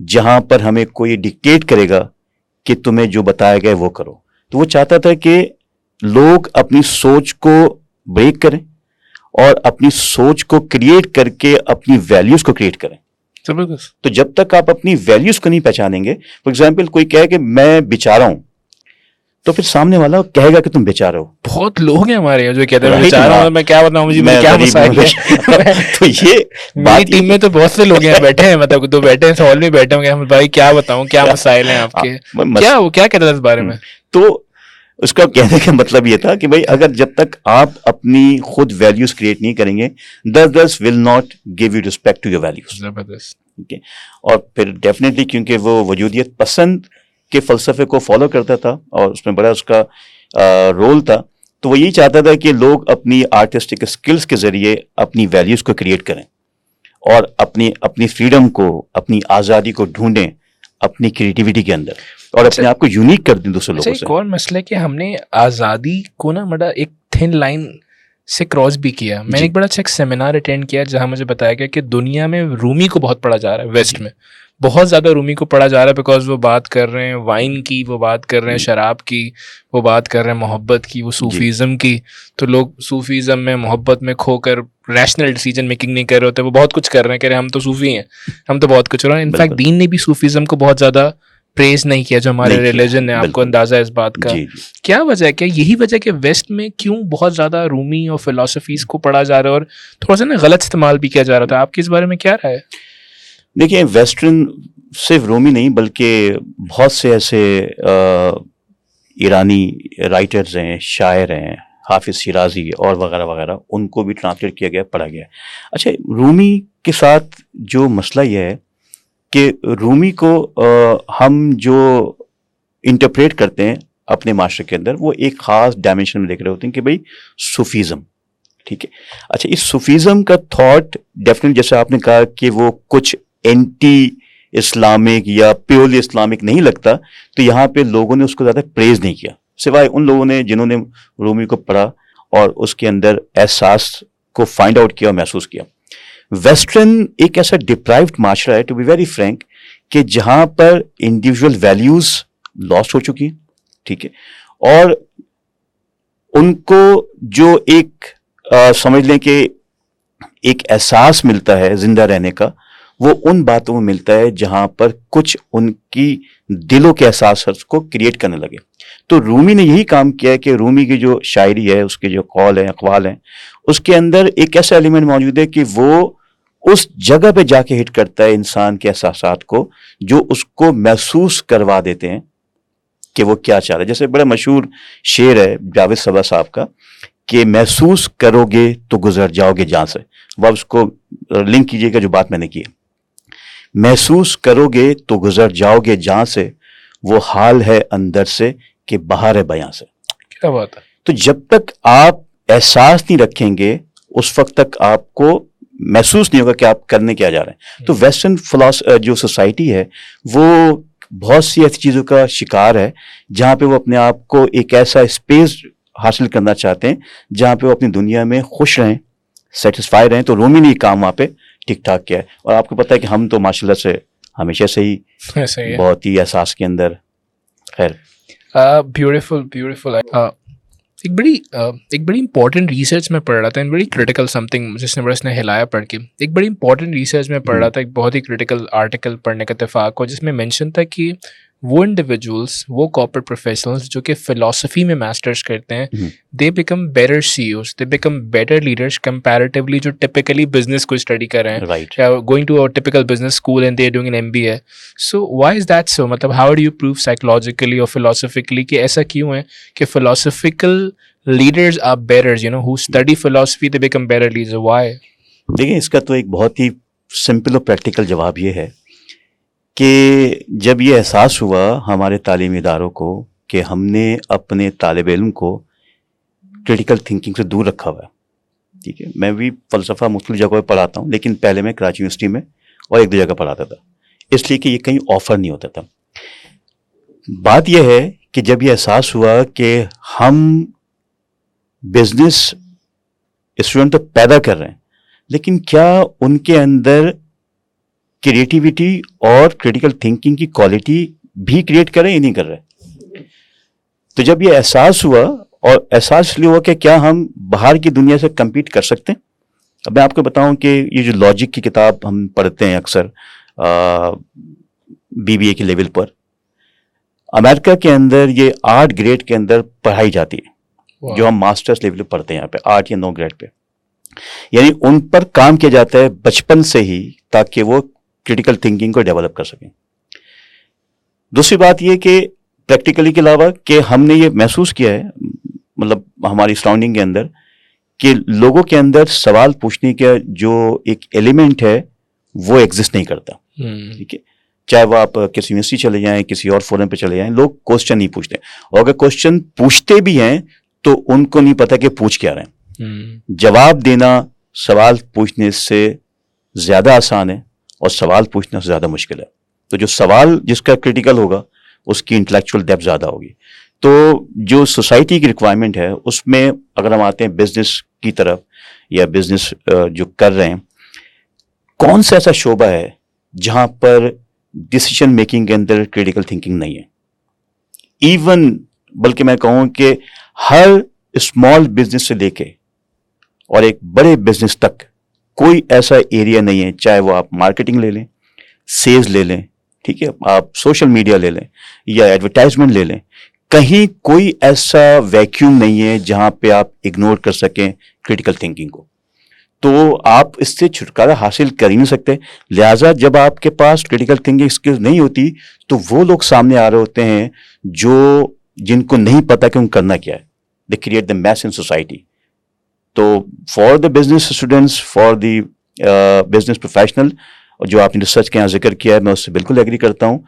جہاں پر ہمیں کوئی ڈکٹیٹ کرے گا کہ تمہیں جو بتایا گیا وہ کرو. تو وہ چاہتا تھا کہ لوگ اپنی سوچ کو بریک کریں اور اپنی سوچ کو کریٹ کر کے اپنی ویلیوز کو کریٹ کریں. زبردست. تو جب تک آپ اپنی ویلیوز کو نہیں پہچانیں گے, فار ایگزامپل کوئی کہے کہ میں بیچارہ ہوں, تو پھر سامنے والا کہے گا کہ تم بیچارہ ہو. بہت لوگ ہیں ہمارے یہاں جو کہتے ہیں Right, میں چاہ رہا ہاں. ہوں, میں کیا بتاؤں مجھے میں کیا غریب مسائل ہوں. ہیں. تو یہ میری بات ٹیم میں تو بہت سے لوگ ہیں بیٹھے ہیں, مطلب تو بیٹھے ہیں سوال میں بیٹھے ہوں گے, بھائی کیا بتاؤں کیا مسائل ہیں آپ کے, کیا وہ کیا کہتا ہے اس بارے میں. تو اس کا کہنے کا مطلب یہ تھا کہ بھائی اگر جب تک آپ اپنی خود ویلیوز کریٹ نہیں کریں گے, this will not give you respect to your values. زبردست. اور پھر ڈیفینیٹلی کیونکہ وہ وجودیت پسند کے فلسفے کو فالو کرتا تھا اور اس میں بڑا اس کا رول تھا, تو وہ یہی چاہتا تھا کہ لوگ اپنی آرٹسٹک اسکلز کے ذریعے اپنی ویلیوز کو کریٹ کریں اور اپنی فریڈم کو, اپنی آزادی کو ڈھونڈیں اپنی کریٹیوٹی کے اندر اور اپنے آپ کو یونیک کر دیں دوسرے لوگوں سے. ایک اور مسئلہ کہ ہم نے آزادی کو نا بڑا ایک تھن لائن سے کراس بھی کیا. میں نے ایک بڑا اچھا ایک سیمینار اٹینڈ کیا جہاں مجھے بتایا گیا کہ دنیا میں رومی کو بہت پڑھا جا رہا ہے, ویسٹ میں بہت زیادہ رومی کو پڑھا جا رہا ہے, بیکاز وہ بات کر رہے ہیں وائن کی, وہ بات کر رہے ہیں شراب کی, وہ بات کر رہے ہیں محبت کی, وہ صوفیزم کی. تو لوگ صوفیزم میں محبت میں کھو کر ریشنل ڈیسیجن میکنگ نہیں کر رہے ہوتے, وہ بہت کچھ کر رہے ہیں, کہہ رہے ہیں ہم تو صوفی ہیں, ہم تو بہت کچھ ہو رہا ہے. انفیکٹ دین نے بھی صوفیزم کو بہت زیادہ پریز نہیں کیا جو ہمارے ریلیجن ہے. آپ کو اندازہ ہے اس بات کا. کیا وجہ ہے, کیا یہی وجہ کہ ویسٹ میں کیوں بہت زیادہ رومی اور فلاسفیز کو پڑھا جا رہا ہے اور تھوڑا سا نا غلط استعمال بھی کیا جا رہا تھا؟ آپ کی اس بارے میں کیا رائے ہے؟ دیکھیں, ویسٹرن صرف رومی نہیں بلکہ بہت سے ایسے ایرانی رائٹرز ہیں, شاعر ہیں, حافظ شیرازی اور وغیرہ وغیرہ, ان کو بھی ٹرانسلیٹ کیا گیا, پڑھا گیا. اچھا, رومی کے ساتھ جو مسئلہ یہ ہے کہ رومی کو ہم جو انٹرپریٹ کرتے ہیں اپنے معاشرے کے اندر, وہ ایک خاص ڈائمینشن میں دیکھ رہے ہوتے ہیں کہ بھائی صوفیزم, ٹھیک ہے. اچھا, اس صوفیزم کا تھاٹ ڈیفینیٹلی جیسے آپ نے کہا کہ وہ کچھ اینٹی اسلامک یا پیورلی اسلامک نہیں لگتا, تو یہاں پہ لوگوں نے اس کو زیادہ پریز نہیں کیا, سوائے ان لوگوں نے جنہوں نے رومی کو پڑھا اور اس کے اندر احساس کو فائنڈ آؤٹ کیا اور محسوس کیا. ویسٹرن ایک ایسا ڈپرائیوڈ معاشرہ ہے, ٹو بی ویری فرینک, کہ جہاں پر انڈیویجول ویلیوز لاسٹ ہو چکی ہیں, ٹھیک ہے, اور ان کو جو ایک سمجھ لیں کہ ایک احساس ملتا ہے زندہ رہنے کا, وہ ان باتوں میں ملتا ہے جہاں پر کچھ ان کی دلوں کے احساس کو کریٹ کرنے لگے. تو رومی نے یہی کام کیا ہے کہ رومی کی جو شاعری ہے, اس کے جو قول ہیں, اقوال ہیں, اس کے اندر ایک ایسا ایلیمنٹ موجود ہے کہ وہ اس جگہ پہ جا کے ہٹ کرتا ہے انسان کے احساسات کو, جو اس کو محسوس کروا دیتے ہیں کہ وہ کیا چاہ رہا ہے. جیسے بڑا مشہور شعر ہے جاوید صبا صاحب کا کہ محسوس کرو گے تو گزر جاؤ گے جہاں سے. وہ اس کو لنک کیجیے گا جو بات میں نے کی ہے. محسوس کرو گے تو گزر جاؤ گے جہاں سے, وہ حال ہے اندر سے کہ باہر ہے بیاں سے. کیا بات ہے. تو جب تک آپ احساس نہیں رکھیں گے اس وقت تک آپ کو محسوس نہیں ہوگا کہ آپ کرنے کیا جا رہے ہیں. تو ویسٹرن جو سوسائٹی ہے وہ بہت سی ایسی چیزوں کا شکار ہے جہاں پہ وہ اپنے آپ کو ایک ایسا اسپیس حاصل کرنا چاہتے ہیں جہاں پہ وہ اپنی دنیا میں خوش رہیں, سیٹسفائی رہیں. تو رومی نے یہ کام وہاں پہ ٹھیک ٹھاک کیا ہے. اور آپ کو پتہ ہے کہ ہم تو ماشاء اللہ سے ہمیشہ سے ہی بہت ہی احساس کے اندر. خیر, بیوٹیفل. ایک بڑی امپورٹنٹ ریسرچ میں پڑھ رہا تھا, بڑی کریٹیکل سم تھنگ جس نے بڑا اس نے ہلایا پڑھ کے. ایک بڑی امپورٹنٹ ریسرچ میں پڑھ رہا تھا, ایک بہت ہی کریٹیکل آرٹیکل پڑھنے کا اتفاق ہو, جس میں مینشن تھا کہ وہ انڈیویجولس, وہ کارپوریٹ پروفیشنلس جو کہ فلاسفی میں ماسٹرس کرتے ہیں, they become better CEOs, they become better leaders comparatively جو ٹپکلی بزنس کو اسٹڈی کر رہے ہیں, یا going to a typical business school and they are doing an MBA. So why is that so, مطلب how do you prove psychologically اور philosophically کہ ایسا کیوں ہے کہ philosophical leaders are better, who study philosophy, they become better leaders. Why? دیکھیں, اس کا تو ایک بہت ہی سمپل اور پریکٹیکل جواب یہ ہے کہ جب یہ احساس ہوا ہمارے تعلیمی اداروں کو کہ ہم نے اپنے طالب علم کو کریٹیکل تھنکنگ سے دور رکھا ہوا ہے, ٹھیک ہے. میں بھی فلسفہ مختلف جگہوں پہ پڑھاتا ہوں, لیکن پہلے میں کراچی یونیورسٹی میں اور ایک دو جگہ پڑھاتا تھا, اس لیے کہ یہ کہیں آفر نہیں ہوتا تھا. بات یہ ہے کہ جب یہ احساس ہوا کہ ہم بزنس اسٹوڈنٹ تو پیدا کر رہے ہیں, لیکن کیا ان کے اندر کریٹیوٹی اور کریٹیکل تھنکنگ کی کوالٹی بھی کریٹ کریں یا نہیں کر رہے. تو جب یہ احساس ہوا، اور احساس اس لیے ہوا کہ کیا ہم باہر کی دنیا سے کمپیٹ کر سکتے ہیں. اب میں آپ کو بتاؤں کہ یہ جو لاجک کی کتاب ہم پڑھتے ہیں اکثر BBA کے لیول پر، امریکہ کے اندر یہ 8 گریڈ کے اندر پڑھائی جاتی ہے، جو ہم ماسٹرز لیول پہ پڑھتے ہیں یہاں پہ 8 یا 9 گریڈ پہ. یعنی ان پر کام کیا جاتا ہے بچپن سے ہی، تاکہ وہ کریٹیکل تھنکنگ کو ڈیولپ کر سکیں. دوسری بات یہ کہ پریکٹیکلی کے علاوہ کہ ہم نے یہ محسوس کیا ہے، مطلب ہماری سراؤنڈنگ کے اندر، کہ لوگوں کے اندر سوال پوچھنے کا جو ایک ایلیمنٹ ہے وہ ایگزسٹ نہیں کرتا. ٹھیک ہے، چاہے وہ آپ کسی یونیورسٹی چلے جائیں، کسی اور فورم پہ چلے جائیں، لوگ کوشچن نہیں پوچھتے، اور اگر کوشچن پوچھتے بھی ہیں تو ان کو نہیں پتا کہ پوچھ کیا رہے ہیں. جواب دینا سوال پوچھنے سے زیادہ آسان ہے اور سوال پوچھنا سے زیادہ مشکل ہے. تو جو سوال جس کا کریٹیکل ہوگا اس کی انٹلیکچوئل ڈیپتھ زیادہ ہوگی. تو جو سوسائٹی کی ریکوائرمنٹ ہے اس میں اگر ہم آتے ہیں بزنس کی طرف یا بزنس جو کر رہے ہیں، کون سا ایسا شعبہ ہے جہاں پر ڈیسیشن میکنگ کے اندر کریٹیکل تھنکنگ نہیں ہے؟ ایون بلکہ میں کہوں کہ ہر اسمال بزنس سے لے کے اور ایک بڑے بزنس تک کوئی ایسا ایریا نہیں ہے، چاہے وہ آپ مارکیٹنگ لے لیں، سیلز لے لیں، ٹھیک ہے، آپ سوشل میڈیا لے لیں یا ایڈورٹائزمنٹ لے لیں، کہیں کوئی ایسا ویکیوم نہیں ہے جہاں پہ آپ اگنور کر سکیں کریٹیکل تھنکنگ کو. تو آپ اس سے چھٹکارا حاصل کر ہی نہیں سکتے. لہٰذا جب آپ کے پاس کریٹیکل تھنکنگ اسکل نہیں ہوتی تو وہ لوگ سامنے آ رہے ہوتے ہیں جن کو نہیں پتا کہ ان کرنا کیا ہے. They create the mess in society. تو for the business students, for the business professional, جو آپ نے ریسرچ کے یہاں ذکر کیا ہے، میں اس سے بالکل ایگری کرتا ہوں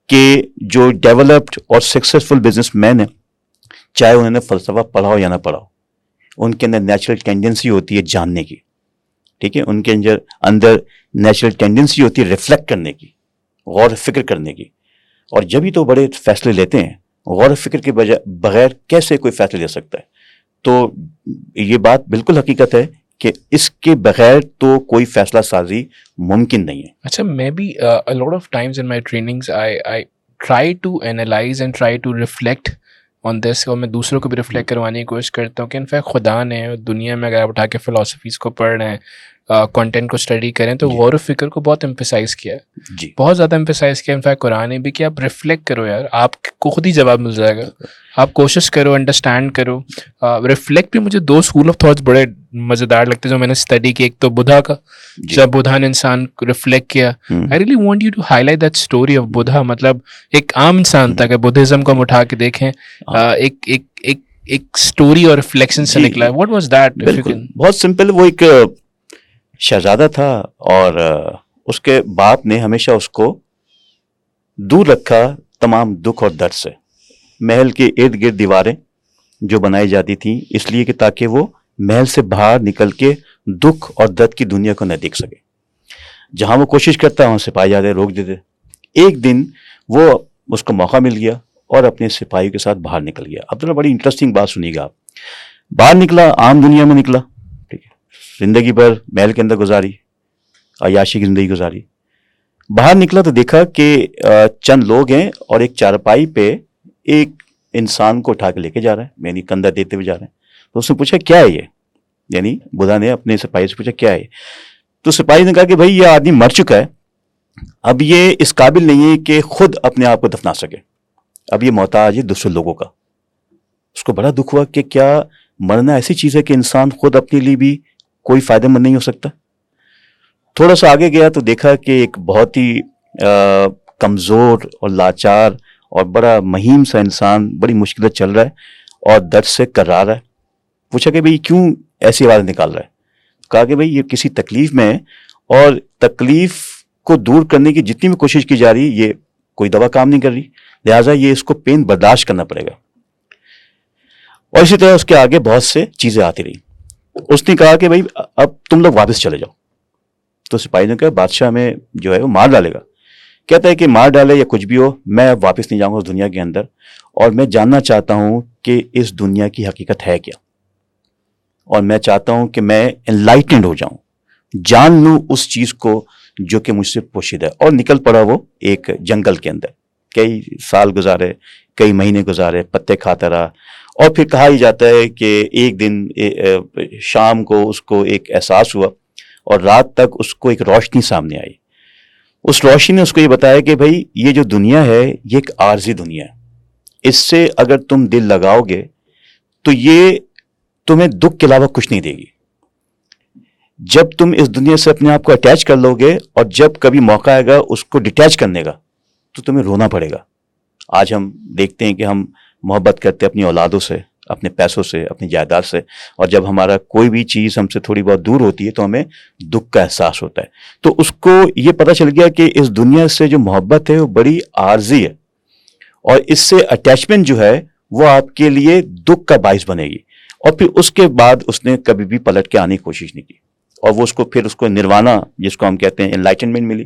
کہ جو ڈیولپڈ اور سکسیزفل بزنس مین ہیں، چاہے انہوں نے فلسفہ پڑھا ہو یا نہ پڑھا ہو، ان کے اندر نیچرل ٹینڈنسی ہوتی ہے جاننے کی. ٹھیک ہے، ان کے اندر نیچرل ٹینڈنسی ہوتی ہے ریفلیکٹ کرنے کی، غور و فکر کرنے کی. اور جب ہی تو بڑے فیصلے لیتے ہیں، غور و فکر کے بغیر کیسے کوئی فیصلے لے سکتا ہے؟ تو یہ بات بالکل حقیقت ہے کہ اس کے بغیر تو کوئی فیصلہ سازی ممکن نہیں ہے. اچھا، میں بھی a lot of times in my trainings I try to analyze and try to reflect on this، اور میں دوسروں کو بھی ریفلیکٹ کروانے کی کوشش کرتا ہوں کہ انفیکٹ خدا نے دنیا میں اگر آپ اٹھا کے فلاسفیز کو پڑھ رہے ہیں، کانٹینٹ کو اسٹڈی کریں تو غور و فکر کو بہت امپیسائز کیا ہے، جی بہت زیادہ امپیسائز کیا. انفیکٹ قرآن نے بھی کہ آپ ریفلیکٹ کرو یار، آپ کو خود ہی جواب مل جائے گا. آپ کوشش کرو، انڈرسٹینڈ کرو. ریفلیکٹ بھی مجھے 2 اسکول آف تھاٹس بڑے مزیدار لگتے ہیں جو میں نے اسٹڈی کی. ایک تو بدھا کا، جب بدھا نے انسان کو ریفلیکٹ کیا. I really want you to highlight that story of Buddha. مطلب ایک عام انسان تھا کہ بدھزم کو ہم اٹھا کے دیکھیں، ایک اسٹوری اور ریفلیکشن سے نکلا ہے. What was that? بالکل بہت سمپل. وہ ایک شہزادہ تھا اور اس کے باپ نے ہمیشہ اس کو دور رکھا تمام دکھ اور درد سے. محل کے ارد گرد دیواریں جو بنائی جاتی تھیں اس لیے کہ تاکہ وہ محل سے باہر نکل کے دکھ اور درد کی دنیا کو نہ دیکھ سکے. جہاں وہ کوشش کرتا وہاں سپاہی جاتے روک دیتے. ایک دن وہ اس کو موقع مل گیا اور اپنے سپاہی کے ساتھ باہر نکل گیا. اب تو بڑی انٹرسٹنگ بات سنیے گا آپ. باہر نکلا، عام دنیا میں نکلا، ٹھیک ہے، زندگی بھر محل کے اندر گزاری، عیاشی کی زندگی گزاری. باہر نکلا تو دیکھا کہ چند لوگ ہیں اور ایک چارپائی پہ ایک انسان کو اٹھا کے لے کے جا رہا ہے، یعنی کندھا دیتے ہوئے جا رہے ہیں. تو اس نے پوچھا کیا ہے یہ؟ یعنی بدھا نے اپنے سپاہی سے پوچھا کیا ہے؟ تو سپاہی نے کہا کہ بھائی یہ آدمی مر چکا ہے، اب یہ اس قابل نہیں ہے کہ خود اپنے آپ کو دفنا سکے، اب یہ محتاج ہے دوسرے لوگوں کا. اس کو بڑا دکھ ہوا کہ کیا مرنا ایسی چیز ہے کہ انسان خود اپنے لیے بھی کوئی فائدہ مند نہیں ہو سکتا. تھوڑا سا آگے گیا تو دیکھا کہ ایک بہت ہی کمزور اور لاچار اور بڑا مہیم سا انسان بڑی مشکلات چل رہا ہے اور درد سے کرا رہا ہے. پوچھا کہ بھئی کیوں ایسی آواز نکال رہا ہے؟ کہا کہ بھئی یہ کسی تکلیف میں ہے اور تکلیف کو دور کرنے کی جتنی بھی کوشش کی جا رہی یہ کوئی دوا کام نہیں کر رہی، لہٰذا یہ اس کو پین برداشت کرنا پڑے گا. اور اسی طرح اس کے آگے بہت سے چیزیں آتی رہی. اس نے کہا کہ بھئی اب تم لوگ واپس چلے جاؤ. تو سپاہی نے کہا بادشاہ میں جو ہے وہ مار ڈالے گا. کہتا ہے کہ مار ڈالے یا کچھ بھی ہو، میں اب واپس نہیں جاؤں گا اس دنیا کے اندر، اور میں جاننا چاہتا ہوں کہ اس دنیا کی حقیقت ہے کیا، اور میں چاہتا ہوں کہ میں انلائٹنڈ ہو جاؤں، جان لوں اس چیز کو جو کہ مجھ سے پوشیدہ ہے، اور نکل پڑا وہ ایک جنگل کے اندر، کئی سال گزارے، کئی مہینے گزارے، پتے کھاتا رہا، اور پھر کہا ہی جاتا ہے کہ ایک دن شام کو اس کو ایک احساس ہوا اور رات تک اس کو ایک روشنی سامنے آئی. اس روشنی نے اس کو یہ بتایا کہ بھائی یہ جو دنیا ہے یہ ایک عارضی دنیا ہے، اس سے اگر تم دل لگاؤ گے تو یہ تمہیں دکھ کے علاوہ کچھ نہیں دے گی. جب تم اس دنیا سے اپنے آپ کو اٹیچ کر لو گے اور جب کبھی موقع آئے گا اس کو ڈیٹیچ کرنے کا تو تمہیں رونا پڑے گا. آج ہم دیکھتے ہیں کہ ہم محبت کرتے ہیں اپنی اولادوں سے، اپنے پیسوں سے، اپنی جائیداد سے، اور جب ہمارا کوئی بھی چیز ہم سے تھوڑی بہت دور ہوتی ہے تو ہمیں دکھ کا احساس ہوتا ہے. تو اس کو یہ پتہ چل گیا کہ اس دنیا سے جو محبت ہے وہ بڑی عارضی ہے، اور اس سے اٹیچمنٹ جو ہے وہ آپ کے لیے دکھ کا باعث بنے گی. اور پھر اس کے بعد اس نے کبھی بھی پلٹ کے آنے کی کوشش نہیں کی، اور وہ اس کو نروانا جس کو ہم کہتے ہیں انلائٹنمنٹ ملی،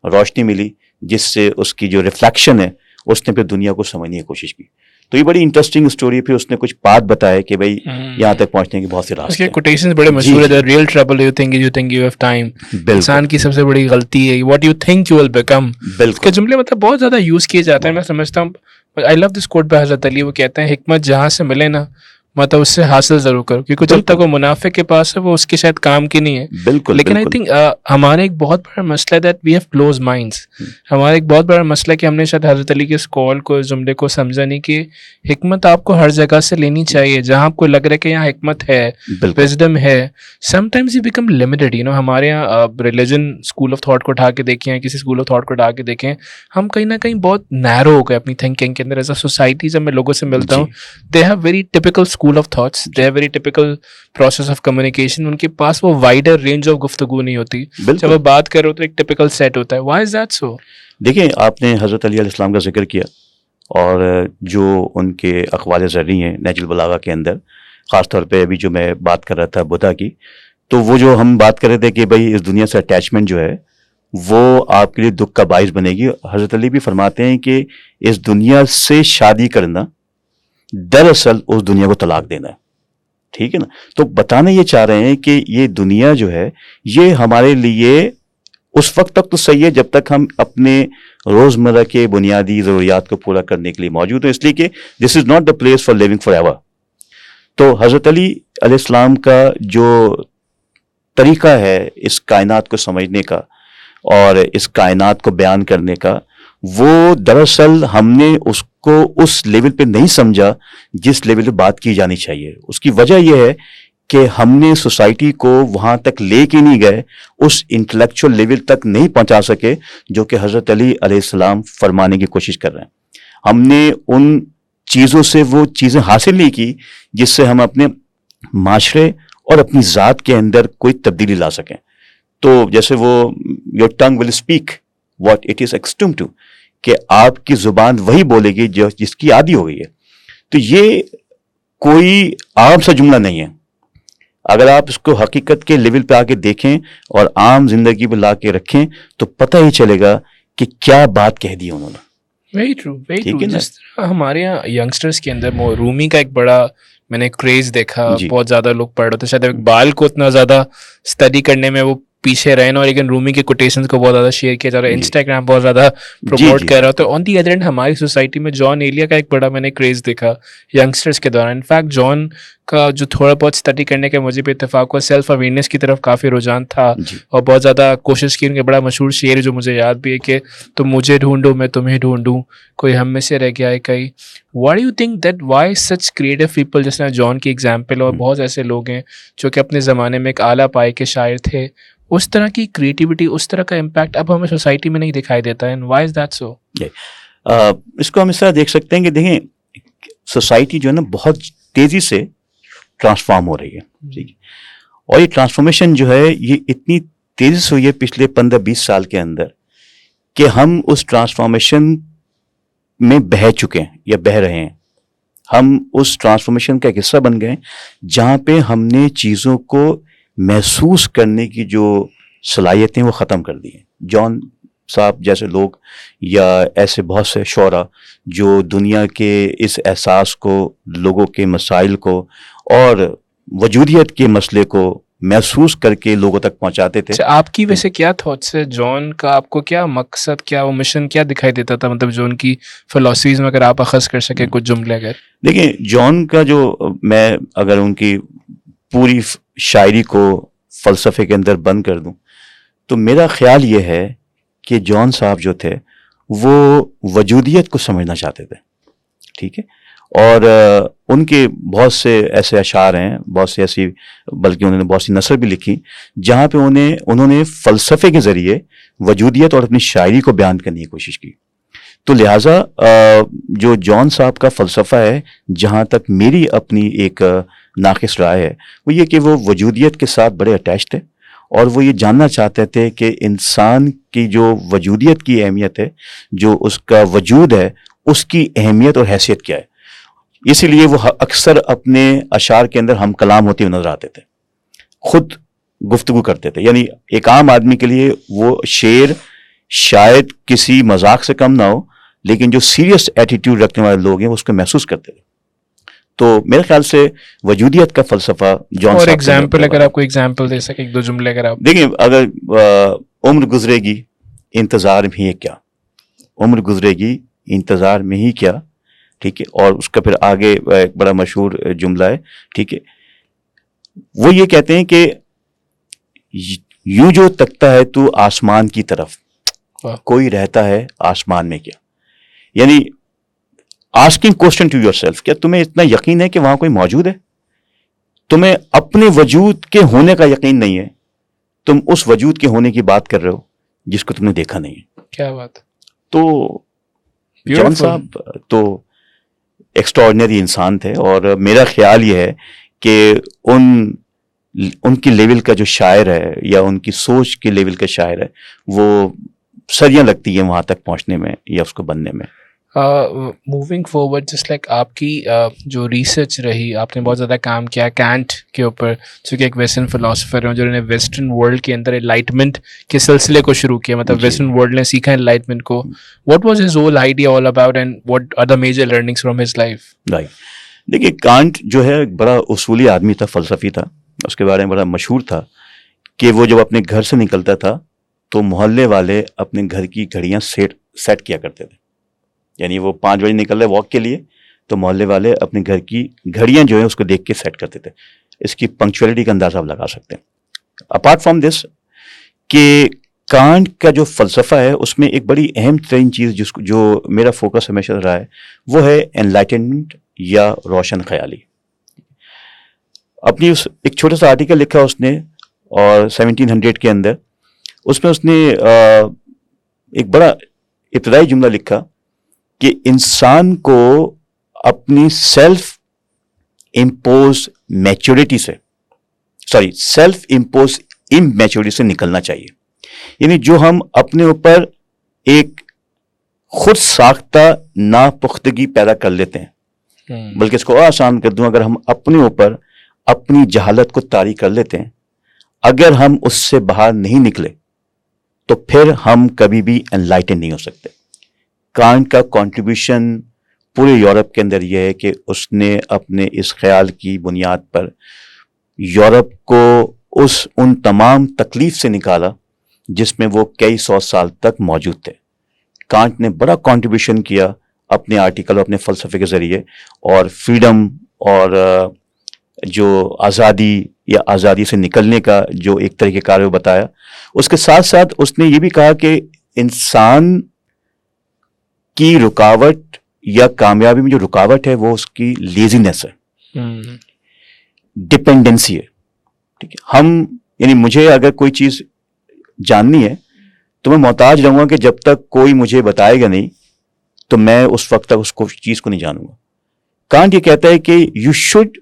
روشنی ملی، جس سے اس کی جو ریفلیکشن ہے اس نے پھر دنیا کو سمجھنے کی کوشش کی. تو یہ بڑی انٹرسٹنگ سٹوری ہے. پھر اس نے کچھ بات بتائے کہ بھائی یہاں تک پہنچنے کے بہت سے راستے ہیں. اس کے کوٹیشنز بڑے مشہور ہیں. Real trouble you think you have time. انسان کی سب سے بڑی غلطی ہے what you think you will become. اس کے جملے مطلب بہت زیادہ یوز کیے جاتے ہیں. میں سمجھتا ہوں آئی لو دس کوٹ بائی حضرت علی. وہ کہتے ہیں حکمت جہاں سے ملے نا مطلب اس سے حاصل ضرور کرو، کیونکہ جب تک وہ منافع کے پاس ہے وہ اس کے شاید کام کی نہیں ہے. بالکل. لیکن آئی تھنک ہمارا ایک بہت بڑا مسئلہ ہے that we have close minds. ہمارا ایک بہت بڑا مسئلہ ہے کہ ہم نے شاید حضرت علی کے اس کال کو، اس جملے کو سمجھا نہیں کہ حکمت آپ کو ہر جگہ سے لینی چاہیے جہاں آپ کو لگ رہا ہے کہ یہاں حکمت ہے، وزڈم ہے. Some times you become limited. ہمارے یہاں ریلیجن اسکول آف تھاٹ کو اٹھا کے دیکھیں، کسی اسکول آف تھاٹ کو اٹھا کے دیکھیں، ہم کہیں نہ کہیں بہت نیرو ہو گئے اپنی تھنکنگ کے اندر. ایز اے سوسائٹی جب میں لوگوں سے ملتا ہوں they have very typical school of thoughts, very typical process of communication. ان کے پاس وہ وائڈر رینج آف گفتگو نہیں ہوتی. جب وہ بات کرو تو ایک ٹپیکل سیٹ ہوتا ہے. Why is that so? دیکھیں آپ نے حضرت علی علیہ السلام کا ذکر کیا، اور جو ان کے اقوال زرعی ہیں نہج البلاغہ کے اندر، خاص طور پہ ابھی جو میں بات کر رہا تھا بدھا کی، تو وہ جو ہم بات کر رہے تھے کہ بھائی اس دنیا سے اٹیچمنٹ جو ہے وہ آپ کے لیے دکھ کا باعث بنے گی. حضرت علی بھی فرماتے ہیں کہ اس دنیا سے شادی کرنا دراصل اس دنیا کو طلاق دینا ہے. ٹھیک ہے نا؟ تو بتانا یہ چاہ رہے ہیں کہ یہ دنیا جو ہے یہ ہمارے لیے اس وقت تک تو صحیح ہے جب تک ہم اپنے روزمرہ کے بنیادی ضروریات کو پورا کرنے کے لیے موجود ہیں، اس لیے کہ this is not the place for living forever. تو حضرت علی علیہ السلام کا جو طریقہ ہے اس کائنات کو سمجھنے کا اور اس کائنات کو بیان کرنے کا، وہ دراصل ہم نے اس کو اس لیول پہ نہیں سمجھا جس لیول پہ بات کی جانی چاہیے. اس کی وجہ یہ ہے کہ ہم نے سوسائٹی کو وہاں تک لے کے نہیں گئے، اس انٹلیکچوئل لیول تک نہیں پہنچا سکے جو کہ حضرت علی علیہ السلام فرمانے کی کوشش کر رہے ہیں. ہم نے ان چیزوں سے وہ چیزیں حاصل نہیں کی جس سے ہم اپنے معاشرے اور اپنی ذات کے اندر کوئی تبدیلی لا سکیں. تو جیسے وہ your tongue will speak what it is accustomed to, کہ آپ کی زبان وہی بولے گی جس کی عادی ہو گئی ہے. تو یہ کوئی عام سا جملہ نہیں ہے. اگر آپ اس کو حقیقت کے لیول پہ آ کے دیکھیں اور عام زندگی پہ لا کے رکھیں تو پتہ ہی چلے گا کہ کیا بات کہہ دی انہوں نے. Very true, very true. جس طرح ہمارے یہاں ینگسٹرس کے اندر رومی کا ایک بڑا میں نے کریز دیکھا، بہت زیادہ لوگ پڑھ رہے تھے. شاید اقبال کو اتنا زیادہ اسٹڈی کرنے میں وہ پیچھے رہے نا، اور لیکن رومی کے کوٹیشنز کو بہت زیادہ شیئر کیا جا رہا ہے، انسٹاگرام بہت زیادہ پروموٹ کر رہا ہے. تو آن دی ادر اینڈ ہماری سوسائٹی میں جان ایلیا کا ایک بڑا میں نے کریز دیکھا ینگسٹرس کے دوران. انفیکٹ جان کا جو تھوڑا بہت اسٹڈی کرنے کے مجھے بھی اتفاق ہوا، سیلف اویئرنیس کی طرف کافی رجحان تھا اور بہت زیادہ کوشش کی. ان کا بڑا مشہور شعر جو مجھے یاد بھی ہے کہ تم مجھے ڈھونڈو میں تمہیں ڈھونڈوں، کوئی ہم میں سے رہ گیا ہے کہیں. What you think that why such creative people, جس طرح جان کی ایگزامپل اور بہت ایسے لوگ ہیں جو کہ اپنے زمانے میں ایک اعلیٰ پائے کے شاعر تھے، اس طرح کی کریٹیوٹی، اس طرح کا امپیکٹ اب ہمیں سوسائٹی میں نہیں دکھائی دیتا ہے. وائی از دیٹ سو؟ اس کو ہم اس طرح دیکھ سکتے ہیں کہ دیکھیں سوسائٹی جو ہے نا بہت تیزی سے ٹرانسفارم ہو رہی ہے، اور یہ ٹرانسفارمیشن جو ہے یہ اتنی تیزی سے ہوئی ہے پچھلے 15-20 سال کے اندر کہ ہم اس ٹرانسفارمیشن میں بہہ چکے ہیں یا بہہ رہے ہیں. ہم اس ٹرانسفارمیشن کا ایک حصہ بن گئے جہاں پہ ہم نے چیزوں کو محسوس کرنے کی جو صلاحیتیں وہ ختم کر دی ہیں. جان صاحب جیسے لوگ یا ایسے بہت سے شعراء جو دنیا کے اس احساس کو، لوگوں کے مسائل کو اور وجودیت کے مسئلے کو محسوس کر کے لوگوں تک پہنچاتے تھے. آپ کی ویسے کیا تھاٹس ہے جان کا؟ آپ کو کیا مقصد، کیا وہ مشن کیا دکھائی دیتا تھا؟ مطلب جو ان کی فلاسفیز میں اگر آپ اخذ کر سکیں کچھ جملے. اگر دیکھیں جان کا جو میں اگر ان کی پوری شاعری کو فلسفے کے اندر بند کر دوں تو میرا خیال یہ ہے کہ جان صاحب جو تھے وہ وجودیت کو سمجھنا چاہتے تھے. ٹھیک ہے. اور ان کے بہت سے ایسے اشعار ہیں، بہت سی ایسی، بلکہ انہوں نے بہت سی نثر بھی لکھی جہاں پہ انہوں نے فلسفے کے ذریعے وجودیت اور اپنی شاعری کو بیان کرنے کی کوشش کی. تو لہٰذا جو جان صاحب کا فلسفہ ہے، جہاں تک میری اپنی ایک ناقص رائے ہے، وہ یہ کہ وہ وجودیت کے ساتھ بڑے اٹیچ تھے اور وہ یہ جاننا چاہتے تھے کہ انسان کی جو وجودیت کی اہمیت ہے، جو اس کا وجود ہے، اس کی اہمیت اور حیثیت کیا ہے. اسی لیے وہ اکثر اپنے اشعار کے اندر ہم کلام ہوتے ہوئے نظر آتے تھے، خود گفتگو کرتے تھے. یعنی ایک عام آدمی کے لیے وہ شعر شاید کسی مذاق سے کم نہ ہو، لیکن جو سیریس ایٹیٹیوڈ رکھنے والے لوگ ہیں وہ اس کو محسوس کرتے تھے. تو میرے خیال سے وجودیت کا فلسفہ جان اور صاحب. ایگزامپل اگر آپ کو ایگزامپل دے سکیں، ایک دو جملے اگر آپ. دیکھیں اگر عمر گزرے گی انتظار میں ہی کیا، عمر گزرے گی انتظار میں ہی کیا. ٹھیک ہے. اور اس کا پھر آگے ایک بڑا مشہور جملہ ہے. ٹھیک ہے. وہ یہ کہتے ہیں کہ یوں جو تکتا ہے تو آسمان کی طرف، کوئی رہتا ہے آسمان میں کیا. یعنی asking question to yourself, کیا تمہیں اتنا یقین ہے کہ وہاں کوئی موجود ہے؟ تمہیں اپنے وجود کے ہونے کا یقین نہیں ہے، تم اس وجود کے ہونے کی بات کر رہے ہو جس کو تم نے دیکھا نہیں ہے. کیا بات. تو جان صاحب تو ایکسٹراڈنری انسان تھے، اور میرا خیال یہ ہے کہ ان کی لیول کا جو شاعر ہے یا ان کی سوچ کے لیول کا شاعر ہے، وہ صدیاں لگتی ہیں وہاں تک پہنچنے میں یا اس کو بننے میں. موونگ فارورڈ، جسٹ لائک آپ کی جو ریسرچ رہی، آپ نے بہت زیادہ کام کیا کینٹ کے اوپر، جو کہ ایک ویسٹرن فلاسفر ہیں جنہوں نے ویسٹرن ورلڈ کے اندر انلائٹمنٹ کے سلسلے کو شروع کیا. مطلب ویسٹرن ورلڈ نے سیکھا انلائٹمنٹ کو. What was his whole idea all about and what are the major learnings from his life? Right. دیکھیے کانٹ جو ہے ایک بڑا اصولی آدمی تھا، فلسفی تھا. اس کے بارے میں بڑا مشہور تھا کہ وہ جب اپنے گھر سے نکلتا تھا تو محلے والے اپنے گھر کی گھڑیاں سیٹ کیا کرتے تھے. یعنی وہ 5 بجے نکل رہے واک کے لیے تو محلے والے اپنے گھر کی گھڑیاں جو ہیں اس کو دیکھ کے سیٹ کرتے تھے. اس کی پنکچولیٹی کا اندازہ آپ لگا سکتے ہیں. اپارٹ فرام دس کہ کانٹ کا جو فلسفہ ہے اس میں ایک بڑی اہم ترین چیز جو میرا فوکس ہمیشہ رہا ہے وہ ہے انلائٹنمنٹ یا روشن خیالی. اپنی ایک چھوٹا سا آرٹیکل لکھا اس نے اور 1700 کے اندر، اس میں اس نے ایک بڑا ابتدائی جملہ لکھا کہ انسان کو اپنی سیلف امپوز امیچورٹی سے نکلنا چاہیے. یعنی جو ہم اپنے اوپر ایک خود ساختہ ناپختگی پیدا کر لیتے ہیں، بلکہ اس کو اور آسان کر دوں، اگر ہم اپنے اوپر اپنی جہالت کو طاری کر لیتے ہیں، اگر ہم اس سے باہر نہیں نکلے تو پھر ہم کبھی بھی انلائٹن نہیں ہو سکتے. کانٹ کا کنٹریبیوشن پورے یورپ کے اندر یہ ہے کہ اس نے اپنے اس خیال کی بنیاد پر یورپ کو ان تمام تکلیف سے نکالا جس میں وہ کئی 100 سال تک موجود تھے. کانٹ نے بڑا کنٹریبیوشن کیا اپنے آرٹیکل، اپنے فلسفے کے ذریعے، اور فریڈم اور جو آزادی سے نکلنے کا جو ایک طریقہ کار وہ بتایا. اس کے ساتھ ساتھ اس نے یہ بھی کہا کہ انسان کی رکاوٹ یا کامیابی میں جو رکاوٹ ہے وہ اس کی لیزینس ہے، ڈپینڈنسی ہے. ٹھیک ہے. یعنی مجھے اگر کوئی چیز جاننی ہے تو میں محتاج رہوں گا کہ جب تک کوئی مجھے بتائے گا نہیں تو میں اس وقت تک اس چیز کو نہیں جانوں گا. کانٹ یہ کہتا ہے کہ you should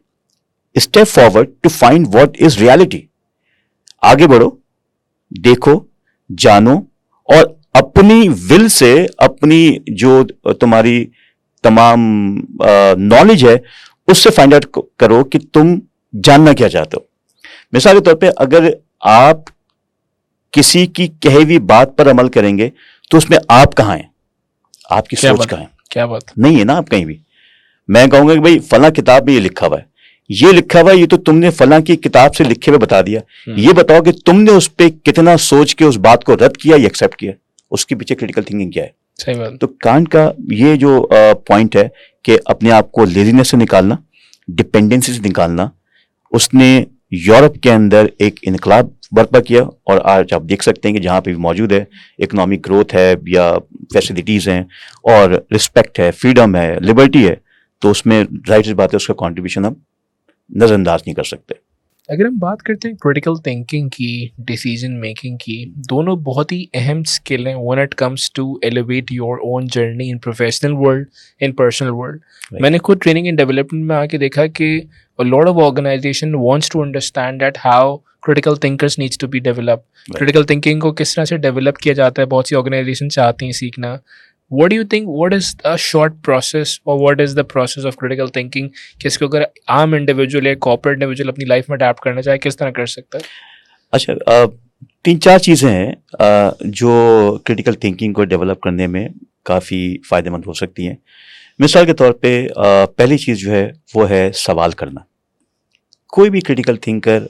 step forward to find what is reality. آگے بڑھو، دیکھو، جانو، اور اپنی ول سے اپنی جو تمہاری تمام نالج ہے اس سے فائنڈ آؤٹ کرو کہ تم جاننا کیا چاہتے ہو. مثال کے طور پہ اگر آپ کسی کی کہی ہوئی بات پر عمل کریں گے تو اس میں آپ کہاں ہیں، آپ کی سوچ کہاں ہے؟ کیا بات نہیں ہے نا آپ کہیں بھی. میں کہوں گا کہ بھائی فلاں کتاب میں یہ لکھا ہوا ہے، یہ لکھا ہوا یہ تو تم نے فلاں کی کتاب سے لکھے ہوئے بتا دیا, یہ بتاؤ کہ تم نے اس پہ کتنا سوچ کے اس بات کو رد کیا یا ایکسیپٹ کیا, اس کے پیچھے کریٹیکل تھنکنگ کیا ہے. صحیح بات. تو کانٹ کا یہ جو پوائنٹ ہے کہ اپنے آپ کو لیزینس سے نکالنا, ڈپینڈنسی سے نکالنا, اس نے یورپ کے اندر ایک انقلاب برپا کیا, اور آج آپ دیکھ سکتے ہیں کہ جہاں پہ بھی موجود ہے, اکنامک گروتھ ہے یا فیسلٹیز ہیں اور رسپیکٹ ہے, فریڈم ہے, لبرٹی ہے, تو اس میں ظاہر سی بات ہے اس کا کنٹریبیوشن ہم نظر انداز نہیں کر سکتے. اگر ہم بات کرتے ہیں کریٹیکل تھنکنگ کی, ڈیسیجن میکنگ کی, دونوں بہت ہی اہم اسکل ہیں when it comes to elevate your own journey in professional world, in personal world. میں نے خود ٹریننگ اینڈ ڈیولپمنٹ میں آ کے دیکھا کہ a lot of organization wants to understand that how critical thinkers needs to be developed. Critical thinking کو کس طرح سے ڈیولپ کیا جاتا ہے, بہت سی آرگنائزیشن چاہتی ہیں سیکھنا. What do you think, what is a short process or what is the process of critical thinking کہ اس کو اگر عام انڈیویجول یا کارپوریٹ انڈیویجول اپنی لائف میں اڈیپٹ کرنا چاہے کس طرح کر سکتا ہے؟ اچھا, 3-4 چیزیں ہیں جو کریٹیکل تھنکنگ کو ڈیولپ کرنے میں کافی فائدہ مند ہو سکتی ہیں. مثال کے طور پہ پہلی چیز جو ہے وہ ہے سوال کرنا. کوئی بھی کریٹیکل تھنکر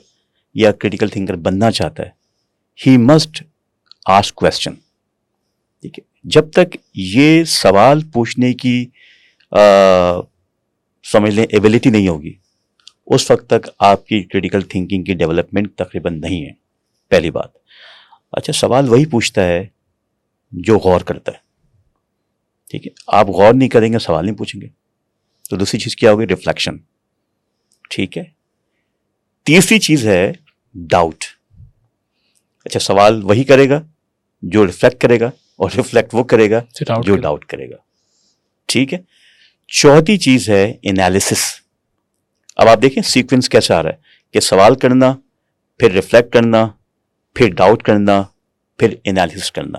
یا کریٹیکل تھنکر بننا چاہتا ہے, ہی مسٹ آسک کویسچن. ٹھیک ہے, جب تک یہ سوال پوچھنے کی سمجھ لیں ایبلٹی نہیں ہوگی, اس وقت تک آپ کی کریٹیکل تھنکنگ کی ڈیولپمنٹ تقریباً نہیں ہے. پہلی بات. اچھا, سوال وہی پوچھتا ہے جو غور کرتا ہے. ٹھیک ہے, آپ غور نہیں کریں گے, سوال نہیں پوچھیں گے, تو دوسری چیز کیا ہوگی؟ ریفلیکشن. ٹھیک ہے. تیسری چیز ہے ڈاؤٹ. اچھا, سوال وہی کرے گا جو ریفلیکٹ کرے گا, اور ریفلیکٹ وہ کرے گا جو ڈاؤٹ کرے گا. ٹھیک ہے. چوتھی چیز ہے انالیسس. اب آپ دیکھیں سیکوینس کیسا آ رہا ہے کہ سوال کرنا, پھر ریفلیکٹ کرنا, پھر ڈاؤٹ کرنا, پھر انالیسس کرنا.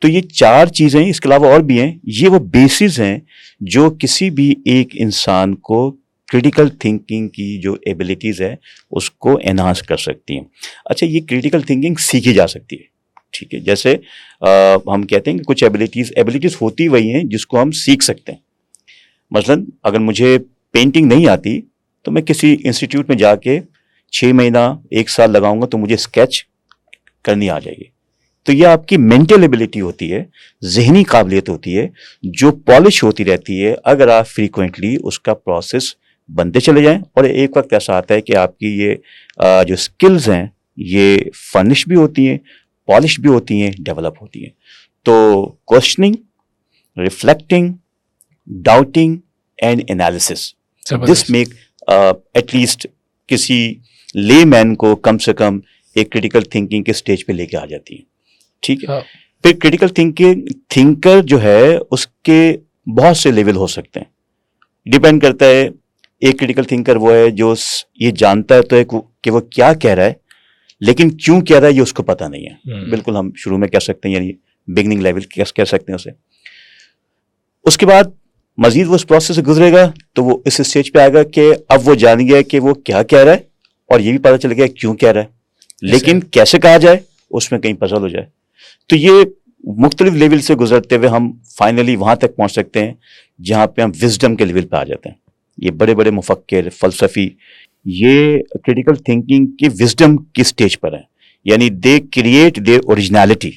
تو یہ 4 چیزیں, اس کے علاوہ اور بھی ہیں, یہ وہ بیسز ہیں جو کسی بھی ایک انسان کو کریٹیکل تھنکنگ کی جو ایبلٹیز ہے اس کو انہانس کر سکتی ہیں. اچھا, یہ کریٹیکل تھنکنگ سیکھی جا سکتی ہے. ٹھیک ہے, جیسے ہم کہتے ہیں کہ کچھ ایبلٹیز ہوتی وہی ہیں جس کو ہم سیکھ سکتے ہیں. مثلاً اگر مجھے پینٹنگ نہیں آتی تو میں کسی انسٹیٹیوٹ میں جا کے 6 مہینہ 1 سال لگاؤں گا تو مجھے اسکیچ کرنی آ جائے گی. تو یہ آپ کی مینٹل ایبلٹی ہوتی ہے, ذہنی قابلیت ہوتی ہے جو پالش ہوتی رہتی ہے اگر آپ فریکوینٹلی اس کا پروسیس بنتے چلے جائیں. اور ایک وقت ایسا آتا ہے کہ آپ کی یہ جو اسکلز ہیں یہ فرنش بھی ہوتی ہیں, پالش بھی ہوتی ہیں, ڈیولپ ہوتی ہیں. تو questioning, reflecting, doubting and analysis, this make at least کسی لے مین کو کم سے کم ایک کریٹیکل تھنکنگ کے اسٹیج پہ لے کے آ جاتی ہے. ٹھیک ہے. پھر کریٹیکل تھنکر جو ہے اس کے بہت سے لیول ہو سکتے ہیں, ڈیپینڈ کرتا ہے. ایک کریٹیکل تھنکر وہ ہے جو یہ جانتا ہے تو ہے کہ وہ کیا کہہ رہا ہے, لیکن کیوں کہہ رہا ہے یہ اس کو پتہ نہیں ہے. بالکل ہم شروع میں کہہ سکتے ہیں, یعنی بگننگ لیول کہہ سکتے ہیں اسے. اس کے بعد مزید وہ اس پروسیس سے گزرے گا تو وہ اس اسٹیج پہ آئے گا کہ اب وہ جان گیا کہ وہ کیا کہہ رہا ہے, اور یہ بھی پتہ چل گیا کیوں کہہ رہا ہے, لیکن کیسے کہا جائے اس میں کہیں پزل ہو جائے. تو یہ مختلف لیول سے گزرتے ہوئے ہم فائنلی وہاں تک پہنچ سکتے ہیں جہاں پہ ہم وزڈم کے لیول پہ آ جاتے ہیں. یہ بڑے بڑے مفکر, فلسفی, یہ کریٹیکل تھنکنگ کی وزڈم کی اسٹیج پر ہیں, یعنی دے کریٹ دیر اوریجنالٹی,